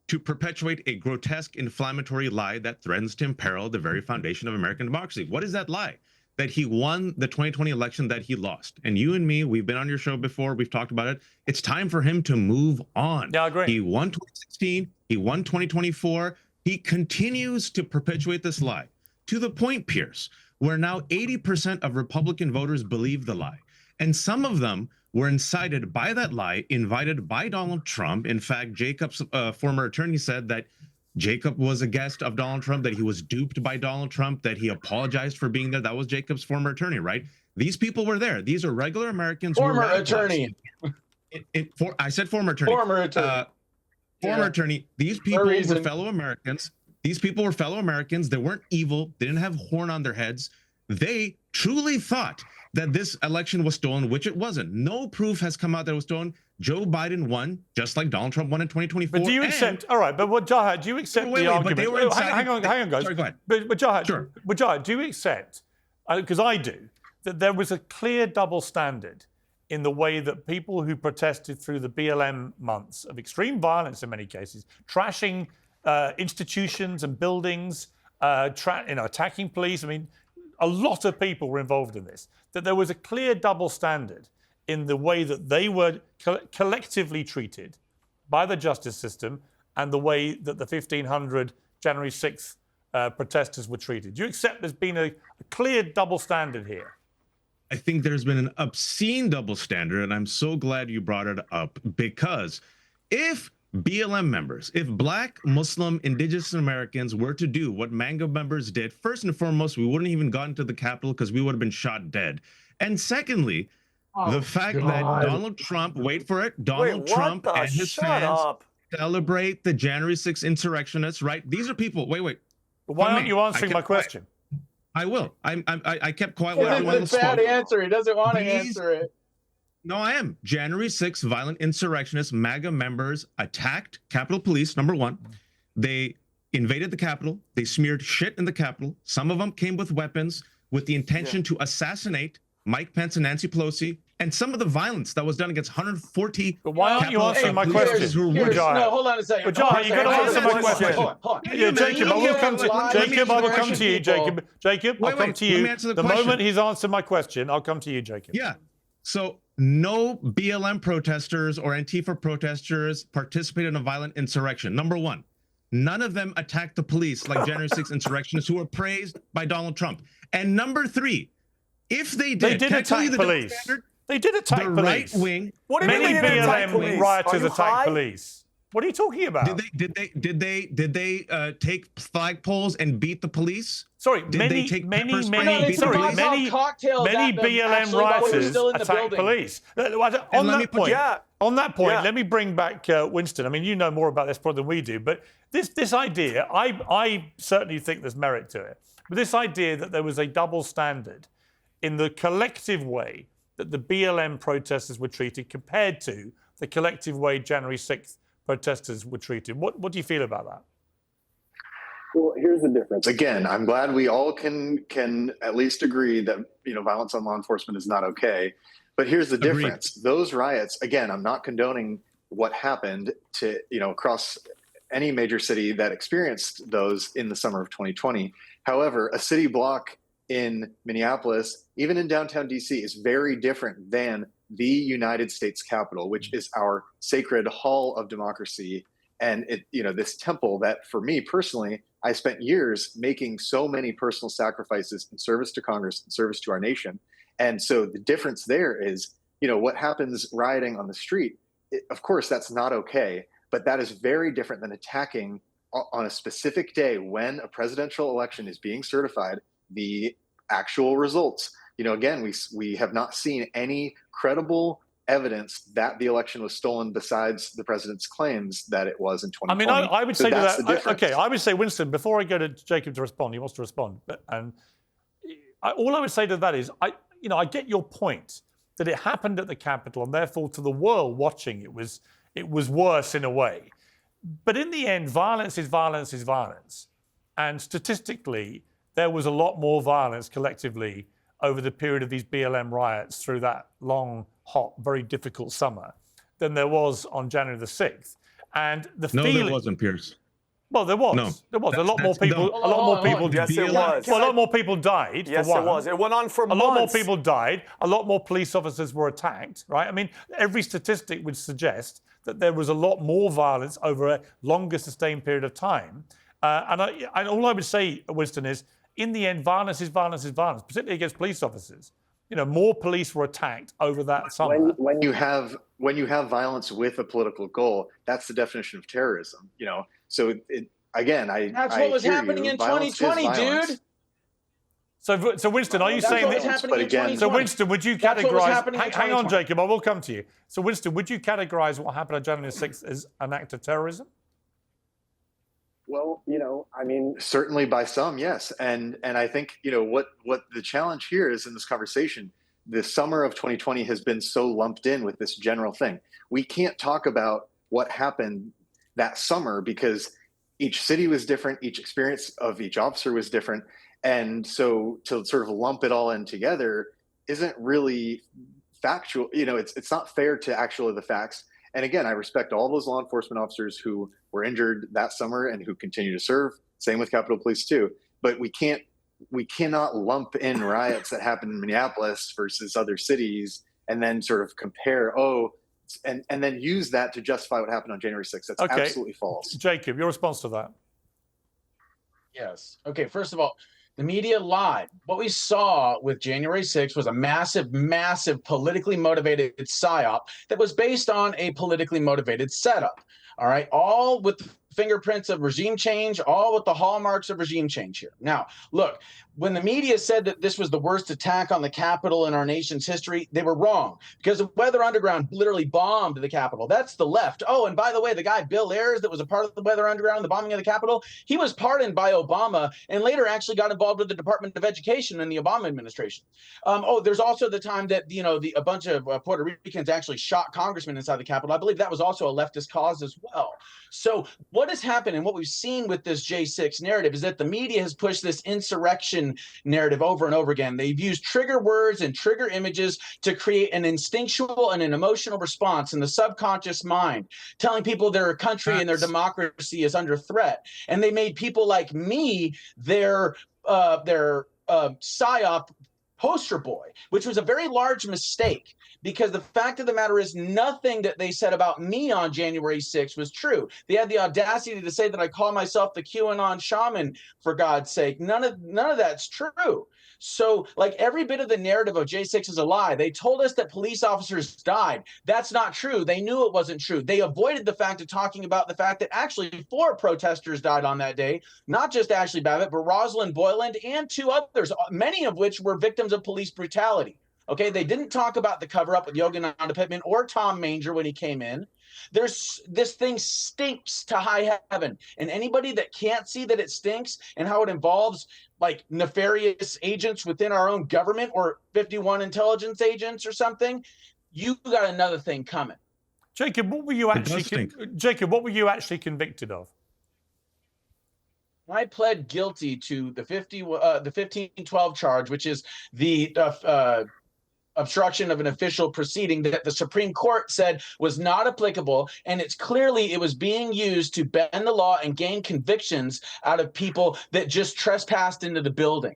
to perpetuate a grotesque, inflammatory lie that threatens to imperil the very foundation of American democracy. What is that lie? That he won the 2020 election that he lost. And you and me, we've been on your show before, we've talked about it. It's time for him to move on. Yeah, I agree. He won 2016, he won 2024. He continues to perpetuate this lie to the point, Piers, where now 80% of Republican voters believe the lie. And some of them were incited by that lie, invited by Donald Trump. In fact, Jacob's former attorney said that Jacob was a guest of Donald Trump, that he was duped by Donald Trump, that he apologized for being there. That was Jacob's former attorney, right? These people were there. These are regular Americans. Former attorney. I said former attorney. Former attorney. Former attorney. These people were fellow Americans. These people were fellow Americans. They weren't evil. They didn't have horn on their heads. They truly thought that this election was stolen, which it wasn't. No proof has come out that it was stolen. Joe Biden won, just like Donald Trump won in 2024. But do you accept, all right, but Wajahat, do you accept the argument? But they were hang on, guys. Sorry, go ahead. But Wajahat, Sure. Wajahat, do you accept, because I do, that there was a clear double standard in the way that people who protested through the BLM months of extreme violence in many cases, trashing institutions and buildings, attacking police. I mean, a lot of people were involved in this. That there was a clear double standard in the way that they were collectively treated by the justice system and the way that the 1,500 January 6th protesters were treated. Do you accept there's been a clear double standard here? I think there's been an obscene double standard, and I'm so glad you brought it up, because if BLM members, if Black, Muslim, Indigenous Americans were to do what MAGA members did, first and foremost, we wouldn't even gotten to the Capitol because we would have been shot dead. And secondly, the fact that Donald Trump, wait for it, Donald Trump and his fans celebrate the January 6th insurrectionists, right? These are people, wait. Why aren't you answering my question? I will. I kept quiet when everyone It's a spoke. bad answer. He doesn't want to answer it. No, I am. January 6th, violent insurrectionists, MAGA members attacked Capitol Police, number one. They invaded the Capitol. They smeared shit in the Capitol. Some of them came with weapons with the intention to assassinate Mike Pence and Nancy Pelosi. And some of the violence that was done against 140. But why aren't you answering my question? No, hold on a second. Wajahat, you got to answer my question. Hold on. Yeah, Jacob, I will come to Jacob. I will come to you, Jacob. Jacob, I'll come to you. The moment he's answered my question, I'll come to you, Jacob. Yeah. So no BLM protesters or Antifa protesters participated in a violent insurrection. Number one, none of them attacked the police like January 6th insurrectionists who were praised by Donald Trump. And number three, if they did attack police. They did attack the police. Right wing. What do you Many mean they attack police? BLM rioters attacked high? police. What are you talking about? Did they take flagpoles and beat the police? Sorry, Did many they take many pepper spray many and beat the sorry, police? many Cocktails many at them, BLM actually, while we were rioters still in the attacked building. police. On that point, let me bring back Winston. I mean, you know more about this probably than we do, but this idea, I certainly think there's merit to it. But this idea that there was a double standard in the collective way that the BLM protesters were treated compared to the collective way January 6th protesters were treated. What do you feel about that? Well, here's the difference. Again, I'm glad we all can at least agree that violence on law enforcement is not okay. But here's the difference. Those riots, again, I'm not condoning what happened to across any major city that experienced those in the summer of 2020. However, a city block in Minneapolis, even in downtown DC, is very different than the United States Capitol, which is our sacred hall of democracy. And this temple that, for me personally, I spent years making so many personal sacrifices in service to Congress, in service to our nation. And so the difference there is, what happens rioting on the street, of course, that's not okay, but that is very different than attacking on a specific day when a presidential election is being certified, the actual results. Again, we have not seen any credible evidence that the election was stolen besides the president's claims that it was in 2020. I mean, I would say that's to that, okay, I would say, Winston, before I go to Jacob to respond, he wants to respond, all I would say to that is, I get your point that it happened at the Capitol, and therefore to the world watching, it was worse in a way. But in the end, violence is violence is violence. And statistically, there was a lot more violence collectively over the period of these BLM riots through that long, hot, very difficult summer than there was on January the 6th. And the feeling... No, there wasn't, Pierce. Well, there was. No. There was. A lot more people... Yes, it was. Well, a lot more people died, Yes, for one. it was. It went on for months. A lot more people died. A lot more police officers were attacked, right? I mean, every statistic would suggest that there was a lot more violence over a longer sustained period of time. And all I would say, Winston, is in the end, violence is violence is violence, particularly against police officers. More police were attacked over that summer. When you have violence with a political goal, that's the definition of terrorism. So that's what was happening in 2020, dude. So Winston, are you saying that? So Winston, would you categorize? Hang on, Jacob. I will come to you. So Winston, would you categorize what happened on January 6th as an act of terrorism? Well, certainly by some, yes. And I think, what the challenge here is in this conversation, the summer of 2020 has been so lumped in with this general thing. We can't talk about what happened that summer because each city was different, each experience of each officer was different. And so to sort of lump it all in together isn't really factual. It's not fair to actually the facts. And again, I respect all those law enforcement officers who were injured that summer and who continue to serve. Same with Capitol Police too. But we cannot lump in riots that happen in Minneapolis versus other cities and then sort of compare, and then use that to justify what happened on January 6th. That's absolutely false. Jacob, your response to that? Yes. Okay, first of all, the media lied. What we saw with January 6th was a massive, massive politically motivated psyop that was based on a politically motivated setup. All right, all with the fingerprints of regime change, all with the hallmarks of regime change here. Now, look, when the media said that this was the worst attack on the Capitol in our nation's history, they were wrong, because the Weather Underground literally bombed the Capitol. That's the left. Oh, and by the way, the guy Bill Ayers that was a part of the Weather Underground, the bombing of the Capitol, he was pardoned by Obama and later actually got involved with the Department of Education in the Obama administration. There's also the time that a bunch of Puerto Ricans actually shot congressmen inside the Capitol. I believe that was also a leftist cause as well. So what has happened and what we've seen with this J6 narrative is that the media has pushed this insurrection narrative over and over again. They've used trigger words and trigger images to create an instinctual and an emotional response in the subconscious mind, telling people their country and their democracy is under threat. And they made people like me their psyop poster boy, which was a very large mistake, because the fact of the matter is nothing that they said about me on January 6th was true. They had the audacity to say that I call myself the QAnon Shaman, for God's sake. None of that's true. So like every bit of the narrative of J6 is a lie. They told us that police officers died. That's not true. They knew it wasn't true. They avoided the fact of talking about the fact that actually 4 protesters died on that day, not just Ashley Babbitt, but Rosalind Boyland and 2 others, many of which were victims of police brutality. Okay, they didn't talk about the cover-up with Yogananda Pittman or Tom Manger when he came in. This thing stinks to high heaven, and anybody that can't see that it stinks and how it involves like nefarious agents within our own government or 51 intelligence agents or something, you got another thing coming. Jacob, what were you actually convicted of? I pled guilty to the 1512 charge, which is the obstruction of an official proceeding that the Supreme Court said was not applicable, and it was being used to bend the law and gain convictions out of people that just trespassed into the building.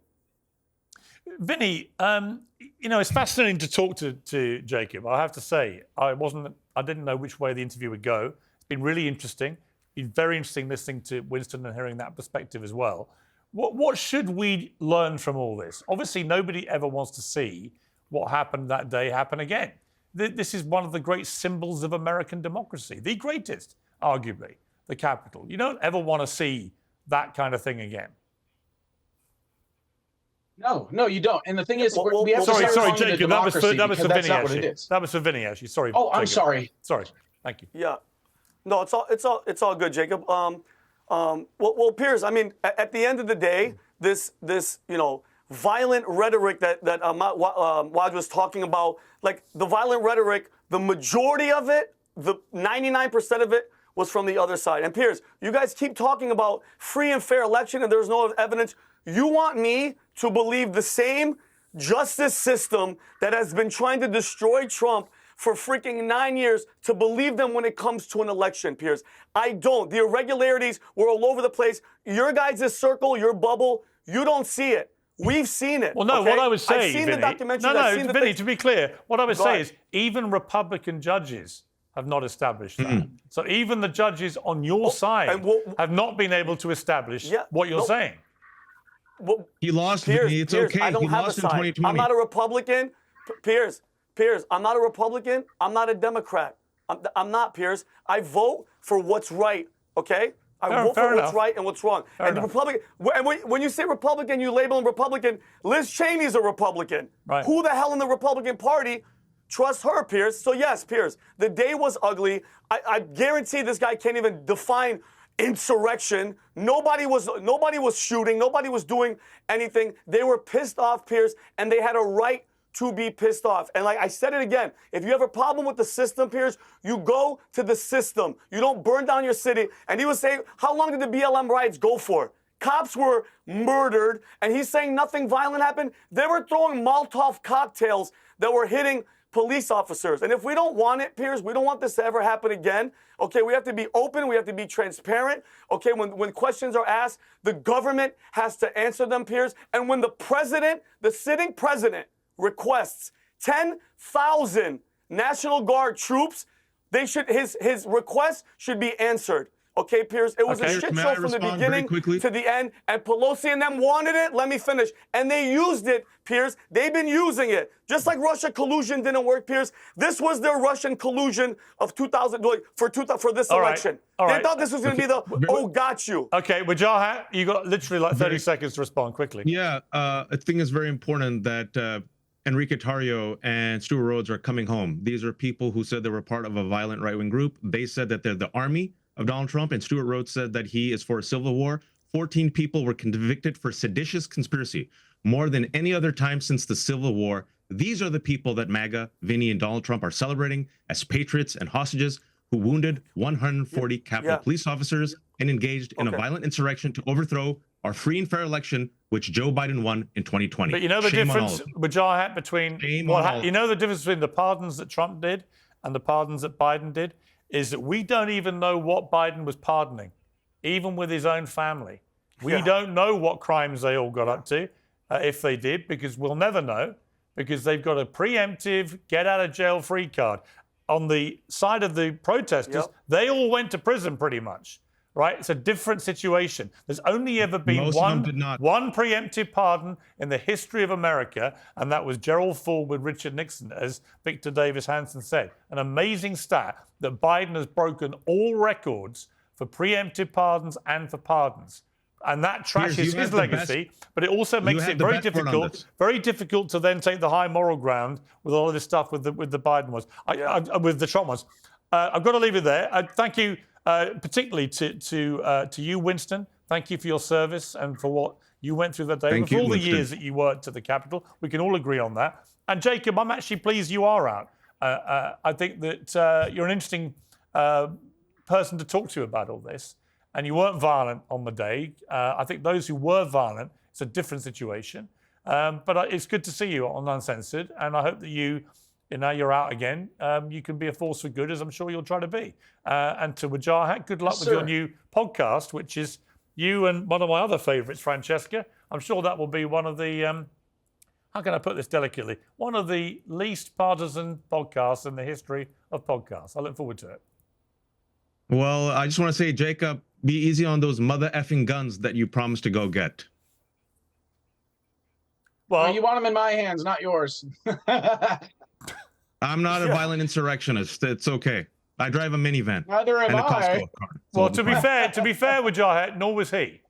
Vinny, it's fascinating to talk to Jacob. I have to say, I didn't know which way the interview would go. It's been really interesting. It's been very interesting listening to Winston and hearing that perspective as well. What should we learn from all this? Obviously, nobody ever wants to see what happened that day happen again. This is one of the great symbols of American democracy, the greatest, arguably, the Capitol. You don't ever want to see that kind of thing again. No, you don't. And the thing is, we have sorry, to Jacob, that was for Vinny, actually. That was for Vinny, actually. Sorry. Oh, I'm Jacob. sorry. Sorry. Thank you. Yeah. No, it's all good, Jacob. Piers, I mean, at the end of the day, this violent rhetoric that Waj was talking about, like the violent rhetoric, the majority of it, the 99% of it was from the other side. And Piers, you guys keep talking about free and fair election and there's no evidence. You want me to believe the same justice system that has been trying to destroy Trump for freaking 9 years, to believe them when it comes to an election, Piers. I don't. The irregularities were all over the place. Your guys' circle, your bubble, you don't see it. We've seen it. Well, no, okay? what I would say, I've seen Vinny, the documentary. Vinny, to be clear, what I would say is even Republican judges have not established that. So even the judges on your side have not been able to establish what you're saying. Well, he lost, Piers, Vinny. It's Piers, okay. I don't He have lost a in side. 2020. I'm not a Republican. Piers, I'm not a Republican. I'm not a Democrat. I'm not, Piers. I vote for what's right, okay? I vote for what's right and what's wrong. And the Republican, when you say Republican, you label them Republican. Liz Cheney's a Republican. Right. Who the hell in the Republican Party trusts her, Piers? So yes, Piers, the day was ugly. I guarantee this guy can't even define insurrection. Nobody was shooting. Nobody was doing anything. They were pissed off, Piers, and they had a right to be pissed off. And like I said it again, if you have a problem with the system, Piers, you go to the system. You don't burn down your city. And he was saying, how long did the BLM riots go for? cops were murdered, and he's saying nothing violent happened. They were throwing Molotov cocktails that were hitting police officers. And if we don't want it, Piers, we don't want this to ever happen again. Okay, we have to be open. We have to be transparent. Okay, when questions are asked, the government has to answer them, Piers. And when the president, the sitting president, requests 10,000 National Guard troops, his request should be answered. Okay, Piers, it was a shit show from the beginning to the end, and Pelosi and them wanted it. Let me finish. And they used it, Piers. They've been using it. Just like Russia collusion didn't work, Piers. This was their Russian collusion of 2000 for this election. They thought this was going to be the, got you. Okay, Wajahat, you got literally like 30 seconds to respond quickly. Yeah, I think it's very important that Enrique Tarrio and Stuart Rhodes are coming home. These are people who said they were part of a violent right-wing group. They said that they're the army of Donald Trump, and Stuart Rhodes said that he is for a civil war. 14 people were convicted for seditious conspiracy, more than any other time since the Civil War. These are the people that MAGA, Vinny, and Donald Trump are celebrating as patriots and hostages who wounded 140 Capitol police officers and engaged in a violent insurrection to overthrow our free and fair election, which Joe Biden won in 2020. But you know the difference, Wajahat, between you know the difference between the pardons that Trump did and the pardons that Biden did is that we don't even know what Biden was pardoning, even with his own family. We don't know what crimes they all got up to, if they did, because we'll never know, because they've got a preemptive get-out-of-jail-free card. On the side of the protesters, they all went to prison pretty much, right? It's a different situation. There's only ever been one preemptive pardon in the history of America, and that was Gerald Ford with Richard Nixon, as Victor Davis Hanson said. An amazing stat that Biden has broken all records for preemptive pardons and for pardons. And that trashes his legacy, but it also makes it very difficult to then take the high moral ground with all of this stuff with the Biden ones, with the Trump ones. I've got to leave it there. Thank you. Particularly to you, Winston. Thank you for your service and for what you went through that day. And for all the years that you worked at the Capitol. We can all agree on that. And Jacob, I'm actually pleased you are out. I think that you're an interesting person to talk to about all this. And you weren't violent on the day. I think those who were violent, it's a different situation. But it's good to see you on Uncensored. And I hope that now you're out again. You can be a force for good, as I'm sure you'll try to be. And to Wajahat, good luck with your new podcast, which is you and one of my other favourites, Francesca. I'm sure that will be one of the, how can I put this delicately, one of the least partisan podcasts in the history of podcasts. I look forward to it. Well, I just want to say, Jacob, be easy on those mother effing guns that you promised to go get. Well, you want them in my hands, not yours. I'm not a violent insurrectionist. It's okay. I drive a minivan. Neither am I. Well, to be fair, Wajahat, nor was he.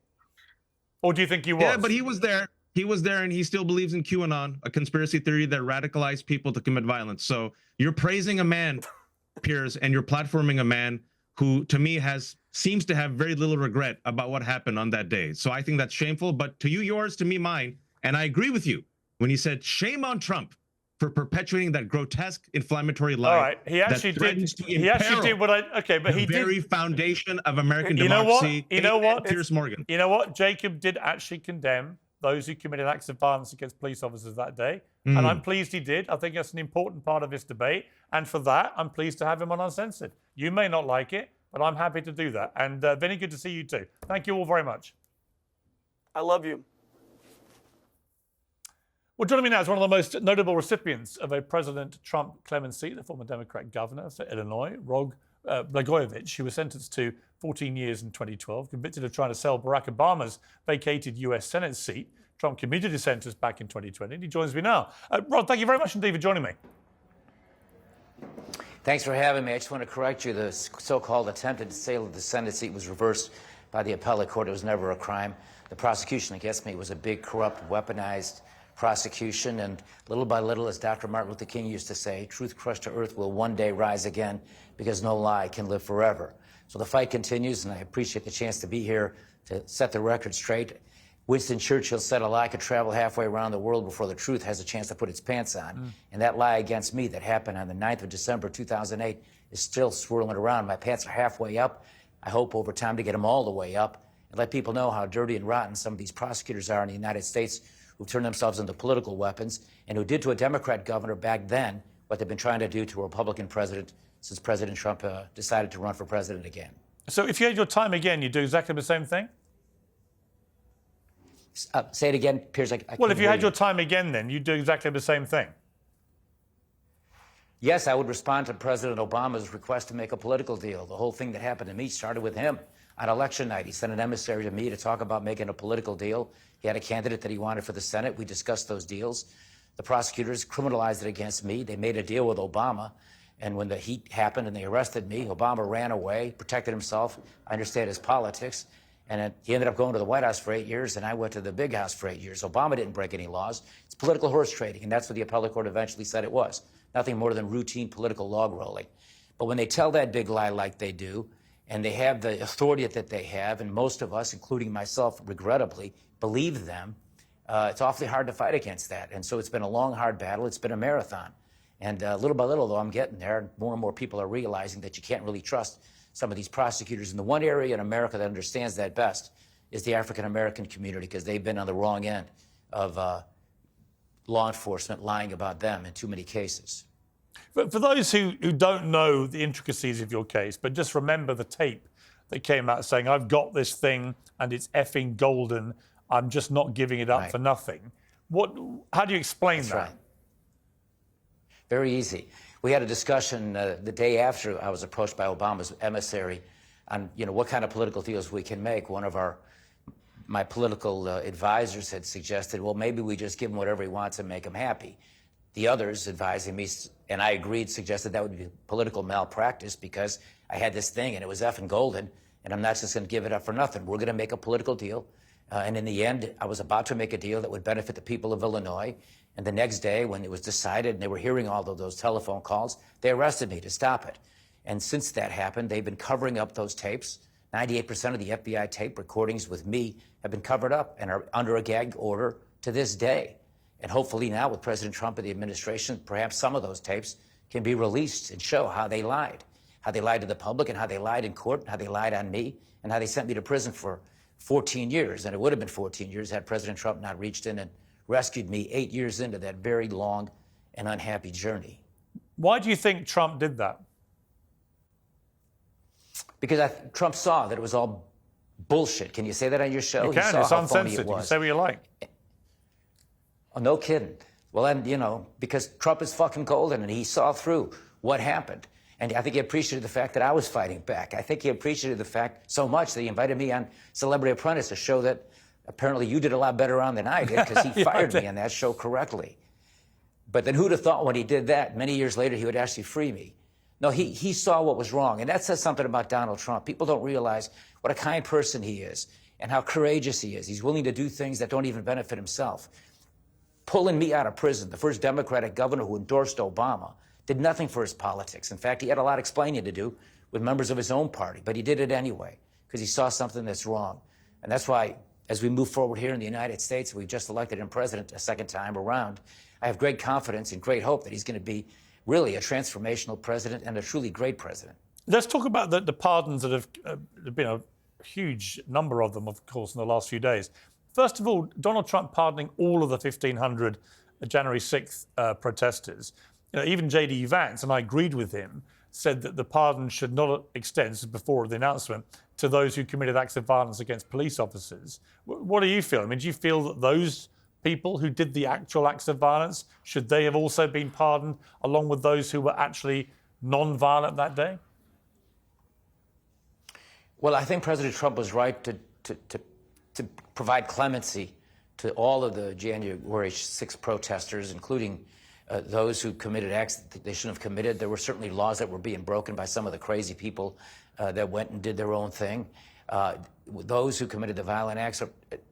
Or do you think he was? Yeah, but he was there. He was there, and he still believes in QAnon, a conspiracy theory that radicalized people to commit violence. So you're praising a man, Piers, and you're platforming a man who, to me, seems to have very little regret about what happened on that day. So I think that's shameful. But to you, yours, to me, mine. And I agree with you when you said, shame on Trump for perpetuating that grotesque inflammatory lie. All right, he actually did what I. Okay, but he did. The very foundation of American democracy. You know what? Piers Morgan. You know what? Jacob did actually condemn those who committed acts of violence against police officers that day, and I'm pleased he did. I think that's an important part of this debate, and for that, I'm pleased to have him on Uncensored. You may not like it, but I'm happy to do that. And Vinny, good to see you too. Thank you all very much. I love you. Well, joining me now is one of the most notable recipients of a President Trump clemency, the former Democrat governor of Illinois, Rod Blagojevich, who was sentenced to 14 years in 2012, convicted of trying to sell Barack Obama's vacated U.S. Senate seat. Trump commuted his sentence back in 2020, and he joins me now. Rod, thank you very much indeed for joining me. Thanks for having me. I just want to correct you. The so-called attempted sale of the Senate seat was reversed by the appellate court. It was never a crime. The prosecution against me was a big, corrupt, weaponized prosecution, and little by little, as Dr. Martin Luther King used to say, truth crushed to earth will one day rise again, because no lie can live forever. So the fight continues, and I appreciate the chance to be here to set the record straight. Winston Churchill said a lie could travel halfway around the world before the truth has a chance to put its pants on. And that lie against me that happened on the 9th of December, 2008, is still swirling around. My pants are halfway up. I hope over time to get them all the way up. and let people know how dirty and rotten some of these prosecutors are in the United States who've turned themselves into political weapons and who did to a Democrat governor back then what they've been trying to do to a Republican president since President Trump decided to run for president again. So if you had your time again, you'd do exactly the same thing? Say it again, Piers. Well, if you had your time again, then you'd do exactly the same thing. Yes, I would respond to President Obama's request to make a political deal. The whole thing that happened to me started with him on election night. He sent an emissary to me to talk about making a political deal. He had a candidate that he wanted for the Senate. We discussed those deals. The prosecutors criminalized it against me. They made a deal with Obama. And when the heat happened and they arrested me, Obama ran away, protected himself. I understand his politics. And he ended up going to the White House for 8 years, and I went to the big house for 8 years. Obama didn't break any laws. It's political horse trading, and that's what the appellate court eventually said it was. Nothing more than routine political log rolling. But when they tell that big lie like they do, and they have the authority that they have, and most of us, including myself, regrettably, believe them, it's awfully hard to fight against that. And so it's been a long, hard battle. It's been a marathon. And little by little, though, I'm getting there. More and more people are realizing that you can't really trust some of these prosecutors. And the one area in America that understands that best is the African-American community, because they've been on the wrong end of law enforcement lying about them in too many cases. But for those who don't know the intricacies of your case, but just remember the tape that came out saying, I've got this thing and it's effing golden, I'm just not giving it up for nothing. How do you explain That's that? Right. Very easy. We had a discussion the day after I was approached by Obama's emissary on, what kind of political deals we can make. One of my political advisors had suggested, well, maybe we just give him whatever he wants and make him happy. The others advising me, and I agreed, suggested that would be political malpractice because I had this thing and it was effing golden, and I'm not just going to give it up for nothing. We're going to make a political deal. And in the end, I was about to make a deal that would benefit the people of Illinois. And the next day, when it was decided and they were hearing all of those telephone calls, they arrested me to stop it. And since that happened, they've been covering up those tapes. 98% of the FBI tape recordings with me have been covered up and are under a gag order to this day. And hopefully now, with President Trump and the administration, perhaps some of those tapes can be released and show how they lied to the public and how they lied in court, and how they lied on me, and how they sent me to prison for 14 years. And it would have been 14 years had President Trump not reached in and rescued me 8 years into that very long and unhappy journey. Why do you think Trump did that? Because Trump saw that it was all bullshit. Can you say that on your show? You can. It's uncensored. You can say what you like. Oh, no kidding. Well, then, because Trump is fucking golden and he saw through what happened. And I think he appreciated the fact that I was fighting back. I think he appreciated the fact so much that he invited me on Celebrity Apprentice to show that apparently you did a lot better on than I did, because he fired me on that show correctly. But then who'd have thought when he did that, many years later, he would actually free me? No, he saw what was wrong. And that says something about Donald Trump. People don't realize what a kind person he is and how courageous he is. He's willing to do things that don't even benefit himself. Pulling me out of prison, the first Democratic governor who endorsed Obama, did nothing for his politics. In fact, he had a lot of explaining to do with members of his own party, but he did it anyway because he saw something that's wrong. And that's why, as we move forward here in the United States, we've just elected him president a second time around. I have great confidence and great hope that he's going to be really a transformational president and a truly great president. Let's talk about the pardons that have been a huge number of them, of course, in the last few days. First of all, Donald Trump pardoning all of the 1,500 January 6th protesters. Even J.D. Vance, and I agreed with him, said that the pardon should not extend, this is before the announcement, to those who committed acts of violence against police officers. What do you feel? I mean, do you feel that those people who did the actual acts of violence, should they have also been pardoned along with those who were actually non-violent that day? Well, I think President Trump was right to provide clemency to all of the January 6th protesters, including those who committed acts that they shouldn't have committed. There were certainly laws that were being broken by some of the crazy people that went and did their own thing. Those who committed the violent acts,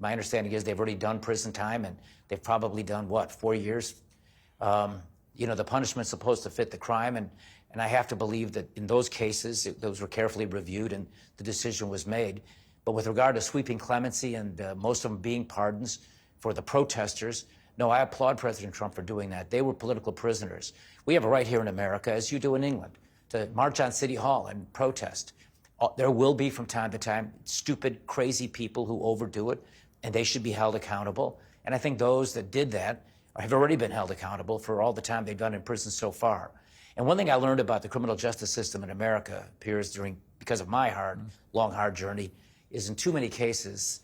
my understanding is they've already done prison time, and they've probably done, 4 years? The punishment's supposed to fit the crime, and I have to believe that in those cases, those were carefully reviewed and the decision was made. But with regard to sweeping clemency and most of them being pardons for the protesters, no, I applaud President Trump for doing that. They were political prisoners. We have a right here in America, as you do in England, to march on City Hall and protest. There will be from time to time stupid, crazy people who overdo it, and they should be held accountable. And I think those that did that have already been held accountable for all the time they've done in prison so far. And one thing I learned about the criminal justice system in America, Piers, because of my long, hard journey, is in too many cases,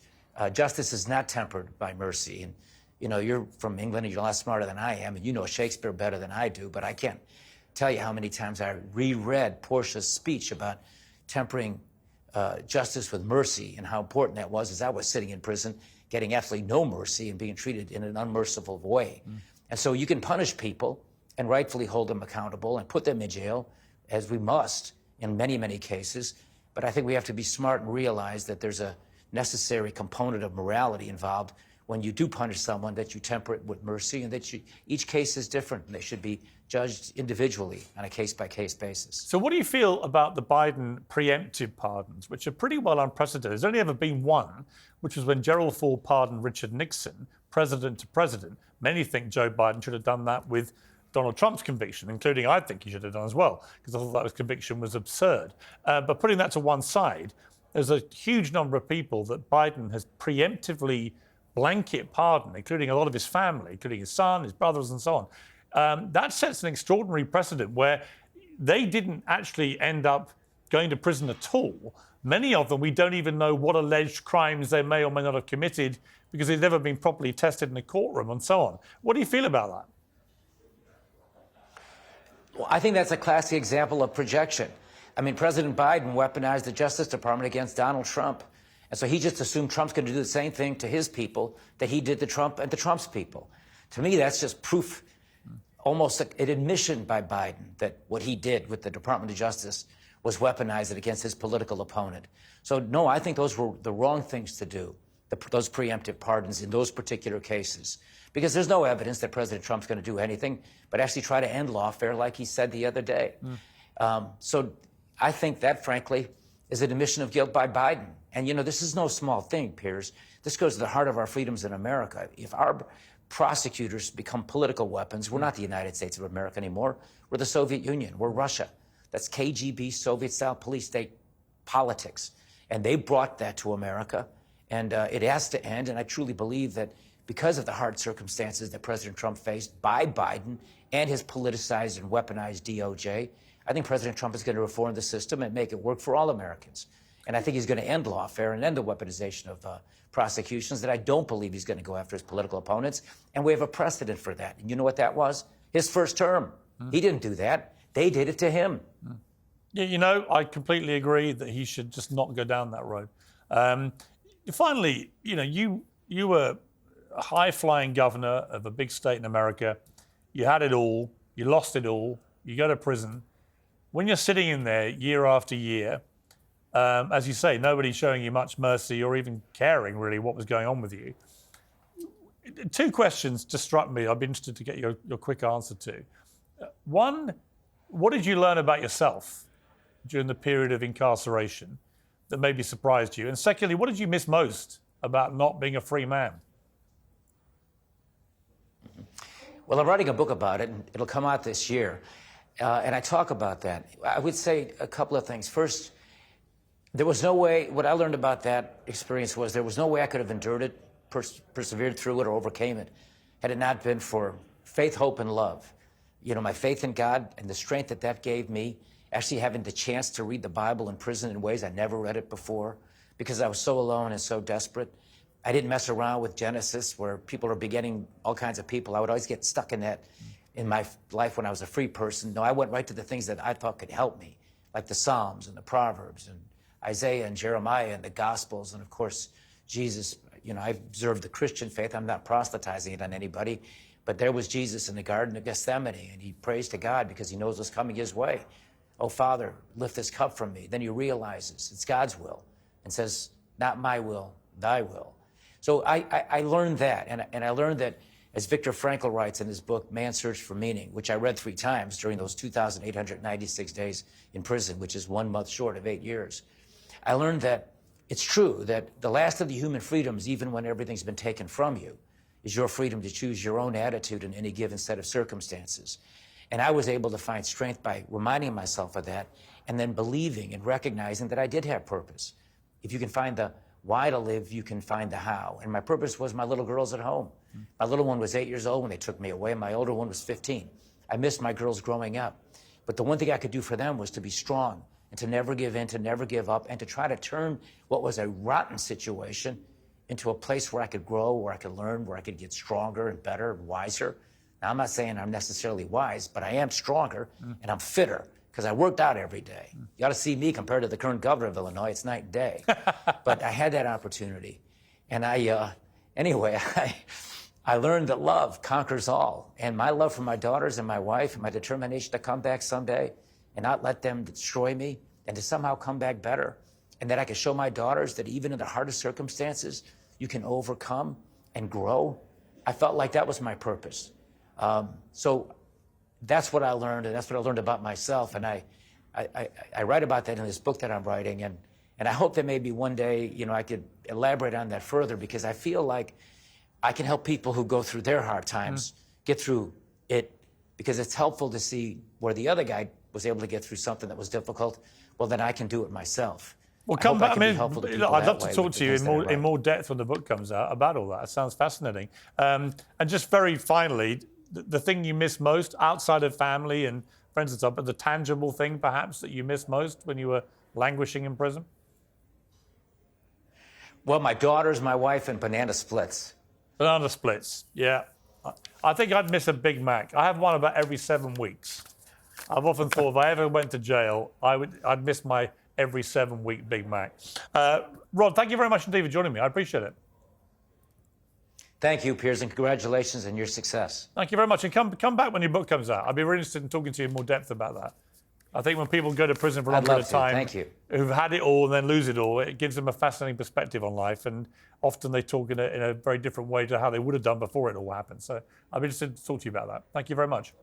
justice is not tempered by mercy. And, you know, you're from England and you're a lot smarter than I am, and you know Shakespeare better than I do, but I can't tell you how many times I reread Portia's speech about tempering justice with mercy and how important that was as I was sitting in prison, getting absolutely no mercy and being treated in an unmerciful way. And so you can punish people and rightfully hold them accountable and put them in jail, as we must in many, many cases. But I think we have to be smart and realize that there's a necessary component of morality involved when you do punish someone, that you temper it with mercy, and that each case is different and they should be judged individually on a case-by-case basis. So what do you feel about the Biden preemptive pardons, which are pretty well unprecedented? There's only ever been one, which was when Gerald Ford pardoned Richard Nixon, president to president. Many think Joe Biden should have done that with Donald Trump's conviction, including I think he should have done as well, because I thought that conviction was absurd. But putting that to one side, there's a huge number of people that Biden has preemptively blanket pardoned, including a lot of his family, including his son, his brothers, and so on. That sets an extraordinary precedent where they didn't actually end up going to prison at all. Many of them, we don't even know what alleged crimes they may or may not have committed because they've never been properly tested in a courtroom and so on. What do you feel about that? Well, I think that's a classic example of projection. I mean, President Biden weaponized the Justice Department against Donald Trump. And so he just assumed Trump's going to do the same thing to his people that he did to Trump and to Trump's people. To me, that's just proof, almost an admission by Biden that what he did with the Department of Justice was weaponize it against his political opponent. So, no, I think those were the wrong things to do, those preemptive pardons in those particular cases, because there's no evidence that President Trump's going to do anything but actually try to end lawfare like he said the other day. So I think that, frankly, is an admission of guilt by Biden. And, you know, this is no small thing, Piers. This goes to the heart of our freedoms in America. If our prosecutors become political weapons, we're not the United States of America anymore. We're the Soviet Union. We're Russia. That's KGB, Soviet-style police state politics. And they brought that to America. And it has to end. And I truly believe that because of the hard circumstances that President Trump faced by Biden and his politicized and weaponized DOJ, I think President Trump is going to reform the system and make it work for all Americans. And I think he's going to end lawfare and end the weaponization of prosecutions. That I don't believe he's going to go after his political opponents. And we have a precedent for that. And you know what that was? His first term. He didn't do that. They did it to him. Yeah, you know, I completely agree that he should just not go down that road. Finally, you know, you were a high-flying governor of a big state in America. You had it all. You lost it all. You go to prison. When you're sitting in there year after year, as you say, nobody's showing you much mercy or even caring really what was going on with you. Two questions just struck me. I'd be interested to get your quick answer to. One, what did you learn about yourself during the period of incarceration that maybe surprised you? And secondly, what did you miss most about not being a free man? Well, I'm writing a book about it, and it'll come out this year. And I talk about that. I would say a couple of things. First, there was no way, what I learned about that experience was there was no way I could have endured it, persevered through it, or overcame it, had it not been for faith, hope, and love. You know, my faith in God and the strength that gave me, actually having the chance to read the Bible in prison in ways I never read it before, because I was so alone and so desperate. I didn't mess around with Genesis, where people are begetting all kinds of people. I would always get stuck in that in my life when I was a free person. No, I went right to the things that I thought could help me, like the Psalms and the Proverbs and Isaiah and Jeremiah and the Gospels, and of course, Jesus. You know, I've observed the Christian faith. I'm not proselytizing it on anybody, but there was Jesus in the Garden of Gethsemane, and he prays to God because he knows what's coming his way. Oh, Father, lift this cup from me. Then he realizes it's God's will and says, not my will, thy will. So I learned that, and I learned that, as Viktor Frankl writes in his book, Man's Search for Meaning, which I read 3 times during those 2,896 days in prison, which is 1 month short of 8 years. I learned that it's true that the last of the human freedoms, even when everything's been taken from you, is your freedom to choose your own attitude in any given set of circumstances. And I was able to find strength by reminding myself of that and then believing and recognizing that I did have purpose. If you can find the why to live, you can find the how. And my purpose was my little girls at home. My little one was 8 years old when they took me away. My older one was 15. I missed my girls growing up. But the one thing I could do for them was to be strong and to never give in, to never give up, and to try to turn what was a rotten situation into a place where I could grow, where I could learn, where I could get stronger and better and wiser. Now, I'm not saying I'm necessarily wise, but I am stronger and I'm fitter because I worked out every day. You ought to see me compared to the current governor of Illinois. It's night and day. But I had that opportunity. And anyway, I learned that love conquers all. And my love for my daughters and my wife and my determination to come back someday and not let them destroy me and to somehow come back better. And that I could show my daughters that even in the hardest circumstances, you can overcome and grow. I felt like that was my purpose. So that's what I learned, and that's what I learned about myself. And I write about that in this book that I'm writing. And I hope that maybe one day, I could elaborate on that further, because I feel like I can help people who go through their hard times get through it, because it's helpful to see where the other guy was able to get through something that was difficult. Well, then I can do it myself. Well, come back. I'd love to talk to you in more depth when the book comes out about all that. It sounds fascinating. And just very finally, the thing you miss most outside of family and friends and stuff, but the tangible thing perhaps that you miss most when you were languishing in prison? Well, my daughters, my wife, and banana splits. Banana splits, yeah. I think I'd miss a Big Mac. I have one about every 7 weeks. I've often thought if I ever went to jail, I'd miss my every 7-week Big Mac. Rod, thank you very much indeed for joining me. I appreciate it. Thank you, Piers, and congratulations on your success. Thank you very much. And come back when your book comes out. I'd be really interested in talking to you in more depth about that. I think when people go to prison for a long period of time, who've had it all and then lose it all, it gives them a fascinating perspective on life. And often they talk in a very different way to how they would have done before it all happened. So I'd be interested to talk to you about that. Thank you very much.